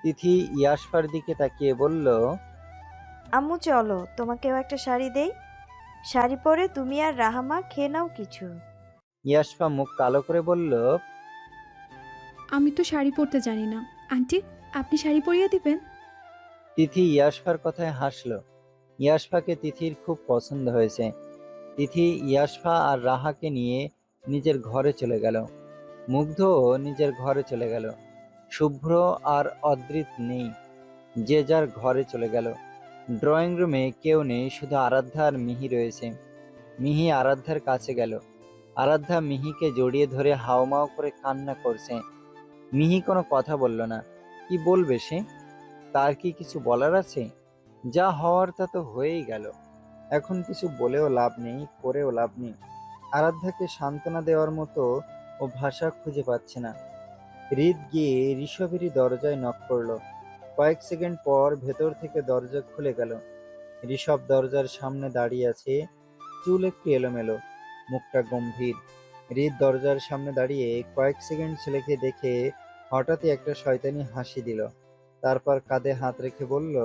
S2: তিথি ইয়াশফার দিকে তাকিয়ে বলল,
S7: আম্মু চলো, তোমাকেও একটা শাড়ি দেই। শাড়ি পরে তুমি আর রাহামা খেয়ে নাও কিছু।
S2: ইয়াশফা মুখ কালো করে বলল,
S3: আমি তো শাড়ি পরতে জানি না। আন্টি, আপনি শাড়ি পরিয়ে দিবেন?
S2: তিথি ইয়াশফার কথায় হাসলো। ইয়াশফাকে তিথির খুব পছন্দ হয়েছে। তিথি ইয়াশফা আর রাহাকে নিয়ে নিজের ঘরে চলে গেল। মুগ্ধও নিজের ঘরে চলে গেল। শুভ্র আর অদ্রিত নেই, যে যার ঘরে চলে গেল। ড্রয়িং রুমে কেউ নেই, শুধু আরাধ্যা আর মিহি রয়েছে। মিহি আরাধ্যার কাছে গেল। আরাধ্যা মিহিকে জড়িয়ে ধরে হাউমাউ করে কান্না করছে। মিহি কোনো কথা বলল না। কি বলবে সে? তার কি কিছু বলার আছে? যা হওয়ার তা তো হয়েই গেল। এখন কিছু বলেও লাভ নেই, করেও লাভ নেই। আরাধ্যাকে সান্ত্বনা দেওয়ার মতো ও ভাষা খুঁজে পাচ্ছে না। হৃদ গিয়ে ঋষভেরই দরজায় নক করলো। কয়েক সেকেন্ড পর ভেতর থেকে দরজা খুলে গেল। ঋষভ দরজার সামনে দাঁড়িয়ে আছে, চুল একটু এলোমেলো, মুখটা গম্ভীর। হৃদ দরজার সামনে দাঁড়িয়ে কয়েক সেকেন্ড ছেলেকে দেখে হঠাৎই একটা শয়তানি হাসি দিল। তারপর কাঁধে হাত রেখে বলল,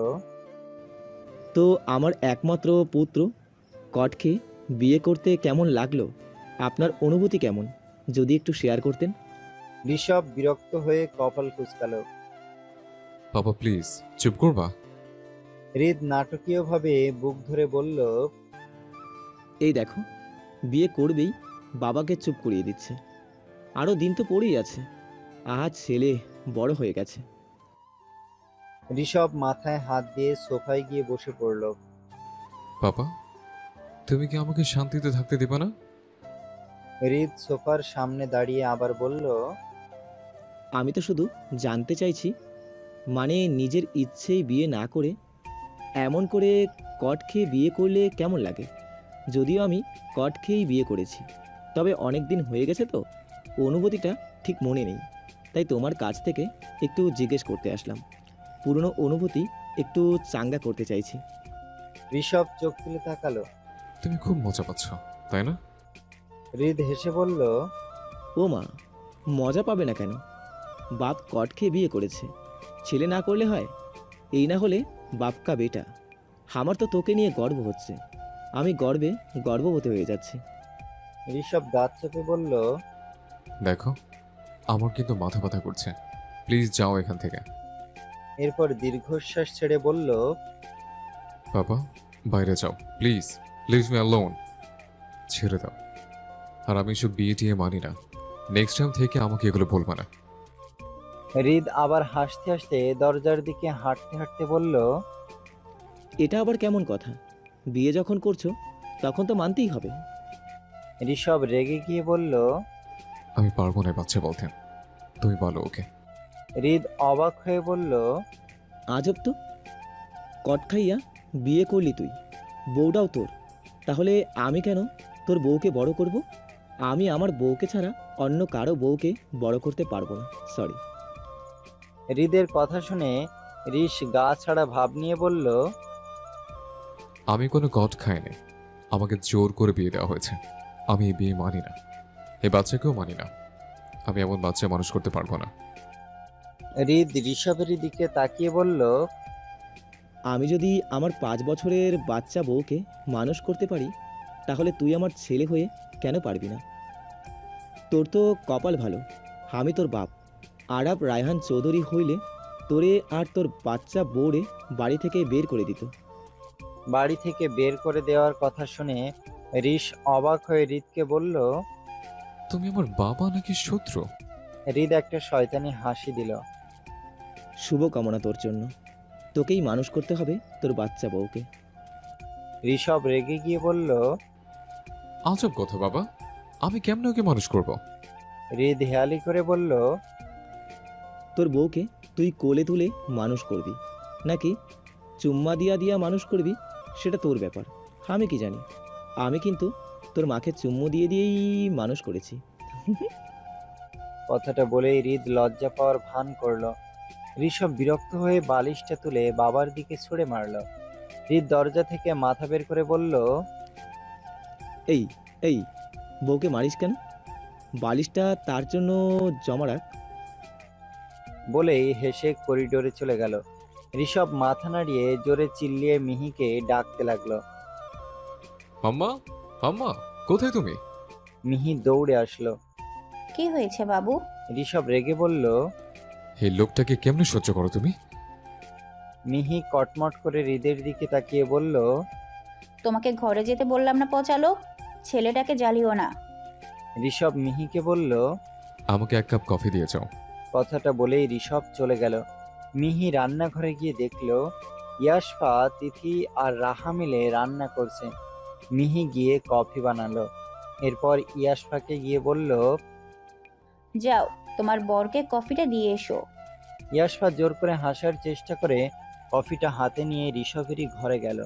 S4: তো আমার একমাত্র পুত্র কটকে বিয়ে করতে কেমন লাগলো? আপনার অনুভূতি কেমন, যদি একটু শেয়ার করতেন।
S2: ঋষভ বিরক্ত হয়ে কপাল কুঁচকালো।
S1: বাবা প্লিজ চুপ করবা?
S2: হৃদ নাটকীয়ভাবে বুক ধরে বলল,
S4: এই দেখো, বিয়ে করবেই বাবাকে চুপ করিয়ে দিচ্ছে। আরও দিন তো পড়েই আছে। আজ ছেলে বড় হয়ে গেছে,
S2: ঋষভ মাথায় হাত দিয়ে সোফায় গিয়ে বসে পড়ল।
S1: বাবা, তুমি কি আমাকে শান্তিতে থাকতে দিবে না?
S2: হৃদ সোফার সামনে দাঁড়িয়ে আবার বলল,
S4: আমি তো শুধু জানতে চাইছি, মানে নিজের ইচ্ছেই বিয়ে না করে এমন করে কট খেয়ে বিয়ে করলে কেমন লাগে? যদিও আমি কট খেয়েই বিয়ে করেছি, তবে অনেক দিন হয়ে গেছে তো অনুভূতিটা ঠিক মনে নেই, তাই তোমার কাছ থেকে একটু জিজ্ঞেস করতে আসলাম। পুরনো অনুভূতি একটু চাঙ্গা করতে চাইছি।
S2: ঋষভ চোখ তুলে তাকালো।
S1: তুমি খুব মজা পাচ্ছ, তাই না?
S2: হৃদ হেসে বলল,
S4: ও মা, মজা পাবে না কেন? বাপ কট খেয়ে বিয়ে করেছে, ছেলে না করলে হয়? এই না হলে বাপ কা বেটা। আমার তো তোকে নিয়ে গর্ব হচ্ছে, আমি গর্বে গর্ভবতী হয়ে যাচ্ছি।
S2: ঋষভ দাঁত চেপে বলল,
S1: দেখো, আমার কিন্তু মাথা ব্যথা করছে, প্লিজ যাও এখান থেকে।
S2: এরপর দীর্ঘশ্বাস ছেড়ে বলল,
S1: বাবা, বাইরে যাও প্লিজ, লিভ মি অ্যালোন। ছেড়ে দাও। আর আমি সব বিয়ে টিয়ে মানি না, নেক্সট টাইম থেকে আমাকে এগুলো বলবে না।
S2: হৃদ আবার হাসতে হাসতে দরজার দিকে হাঁটতে হাঁটতে বলল,
S4: এটা আবার কেমন কথা? বিয়ে যখন করছো তখন তো মানতেই হবে।
S2: ঋষভ রেগে গিয়ে বলল,
S1: আমি পারবো না বাচ্চা বলতেন, তুমি বলো ওকে।
S2: হৃদ অবাক হয়ে বলল,
S4: আজব তো, কট খাইয়া বিয়ে করলি তুই, বউটাও তোর, তাহলে আমি কেন তোর বউকে বড় করব? আমি আমার বউকে ছাড়া অন্য কারো বউকে বড় করতে পারবো না, সরি।
S2: হৃদের কথা শুনে ঋষ গা ছাড়া ভাব নিয়ে বলল,
S1: আমি কোনো গট খাইনি, আমাকে জোর করে বিয়ে দেওয়া হয়েছে। আমি এই বিয়ে মানি না, এই বাচ্চাকেও মানি না। আমি এমন বাচ্চা মানুষ করতে পারবো না।
S2: হৃদ ঋষভের দিকে তাকিয়ে বলল,
S4: আমি যদি আমার 5 বছরের বাচ্চা বউকে মানুষ করতে পারি, তাহলে তুই আমার ছেলে হয়ে কেন পারবি না? তোর তো কপাল ভালো, আমি তোর বাপ। আরাব রায়হান চৌধুরী হইলে তোরে আর তোর বাচ্চা বউরে বাড়ি থেকে বের করে দিত।
S2: বাড়ি থেকে বের করে দেওয়ার কথা শুনে ঋষ অবাক হয়ে হৃদকে বলল,
S1: তুমি আমার বাবা নাকি শত্রু?
S2: হৃদ একটা শয়তানি হাসি দিল।
S4: শুভকামনা তোর জন্য, তোকেই মানুষ করতে হবে তোর বাচ্চা বউকে।
S2: ঋষভ রেগে গিয়ে বলল,
S1: আজব কথা বাবা, আমি কেমনে ওকে মানুষ করব?
S2: হৃদ হেয়ালি করে বলল,
S4: তোর বউকে তুই কোলে তুলে মানুষ করবি নাকি চুম্মা দিয়া দিয়া মানুষ করবি সেটা তোর ব্যাপার, আমি কি জানি। আমি কিন্তু তোর মাকে চুম্মু দিয়ে দিয়েই মানুষ করেছি।
S2: কথাটা বলেই হৃদ লজ্জা পাওয়ার ভান করলো। ঋষভ বিরক্ত হয়ে বালিশটা তুলে বাবার দিকে ছুঁড়ে মারল। হৃদ দরজা থেকে মাথা বের করে বলল,
S4: এই এই বউকে মারিস কেন? বালিশটা তার জন্য জমা রাখ।
S2: বলেই হেসে করিডোরে চলে গেল। ঋষভ মাথা নাড়িয়ে জোরে চিল্লিয়ে মিহিকে ডাকতে লাগলো।
S1: মাম্মা, মাম্মা, কোথায় তুমি?
S2: মিহি দৌড়ে আসলো।
S5: কি হয়েছে বাবু?
S2: ঋষভ রেগে বলল,
S1: এই লোকটাকে কেমনে সহ্য করো তুমি?
S2: মিহি কটমট করে হৃদের দিকে তাকিয়ে বলল,
S5: তোমাকে ঘরে যেতে বললাম না পচালো, ছেলেটাকে জ্বালিও না।
S2: ঋষভ মিহিকে বলল,
S1: আমাকে এক কাপ কফি দিয়ে যাও।
S2: কথাটা বলেই ঋষভ চলে গেল। মিহি রান্নাঘরে গিয়ে দেখলো ইয়াশফা, তিথি আর রাহা মিলে রান্না করছে। মিহি গিয়ে কফি বানালো। এরপর ইয়াশফাকে গিয়ে বলল,
S5: যাও তোমার বরকে কফিটা দিয়ে এসো।
S2: ইয়াশফা জোর করে হাসার চেষ্টা করে কফিটা হাতে নিয়ে ঋষভেরই ঘরে গেল।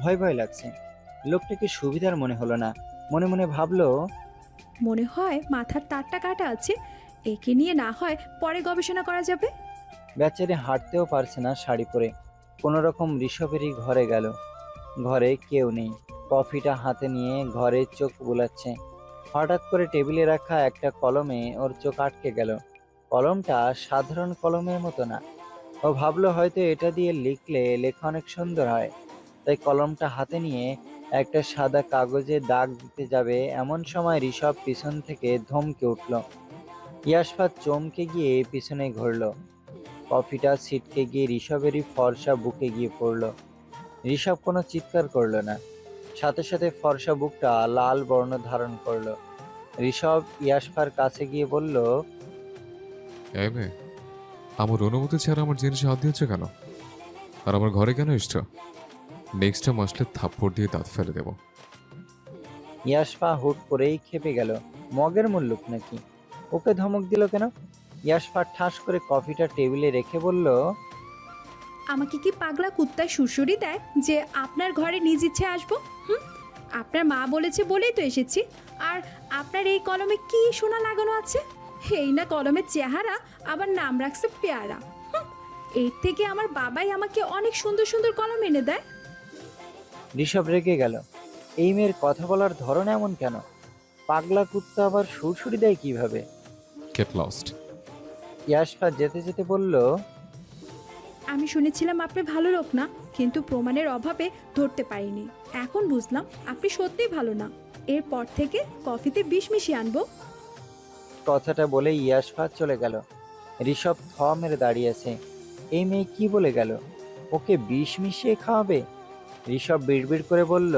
S2: ভয় ভয় লাগছে, লোকটাকে সুবিধার মনে হলো না। মনে মনে ভাবলো,
S3: মনে হয় মাথার তারটা কাটা আছে, একে নিয়ে না হয় পরে গবেষণা করা যাবে।
S2: বেচারে হাঁটতেও পারছে না শাড়ি পরে। কোনো রকম ঋষভেরই ঘরে গেল। ঘরে কেউ নেই। কফিটা হাতে নিয়ে ঘরে চোখ বুলাচ্ছে। হঠাৎ করে টেবিলে রাখা একটা কলমে ওর চোখ আটকে গেল। কলমটা সাধারণ কলমের মতো না। ও ভাবলো হয়তো এটা দিয়ে লিখলে লেখা অনেক সুন্দর হয়, তাই কলমটা হাতে নিয়ে একটা সাদা কাগজে দাগ দিতে যাবে, এমন সময় ঋষভ পিছন থেকে ধমকে উঠল। ইয়াশফা চমকে গিয়ে পিছনে ঘুরল। কফিটা ছিটকে গিয়ে ঋষভেরই ফর্সা বুকে গিয়ে পড়ল। ঋষভ কোনো চিৎকার করলো না, সাথে সাথে ফর্সা বুকটা লাল বর্ণ ধারণ করলো। ঋষভ ইয়াশফার কাছে গিয়ে বলল,
S1: এই মেয়ে, আমার অনুমতি ছাড়া আমার জিনিসে হাত দিয়েছে কেন? আর আমার ঘরে কেন এসছো? নেক্সট টাইম আসলে থাপ্পড় দিয়ে দাঁত ফেলে দেবো।
S2: ইয়াশফা হুট করেই খেপে গেল। মগের মুল্লুক নাকি? ওকে ধমক দিল কেন? ইয়াশফা ঠাস করে কফিটা টেবিলে রেখে বলল,
S3: আমাকে কি পাগলা কুত্তায় সুরসুরি দেয় যে আপনার ঘরে নিজ ইচ্ছে আসবো? আপনার মা বলেছে বলেই তো এসেছি। আর আপনার এই কলমে কি সোনা লাগানো আছে? এই না কলমের চেহারা, আবার নাম রাখছে পেয়ারা। এর থেকে আমার বাবাই আমাকে অনেক সুন্দর সুন্দর কলম এনে দেয়।
S2: ঋষভ রেগে গেল। এই মেয়ের কথা বলার ধরন এমন কেন? পাগলা কুত্তা আবার সুরসুরি দেয় কিভাবে?
S1: Get lost.
S2: ইয়াশফা যেতে যেতে বলল,
S3: আমি শুনেছিলাম আপনি ভালো লোক না, কিন্তু প্রমাণের অভাবে ধরতে পারিনি। এখন বুঝলাম আপনি সত্যিই ভালো না। এরপর থেকে কফিতে বিষ মিশিয়ে আনবো।
S2: কথাটা বলে ইয়াশফা চলে গেল। ঋষভ থ মেরে দাঁড়িয়েছে। এই মেয়ে কি বলে গেল? ওকে বিষ মিশিয়ে খাওয়াবে? ঋষভ বিড়বিড় করে বলল,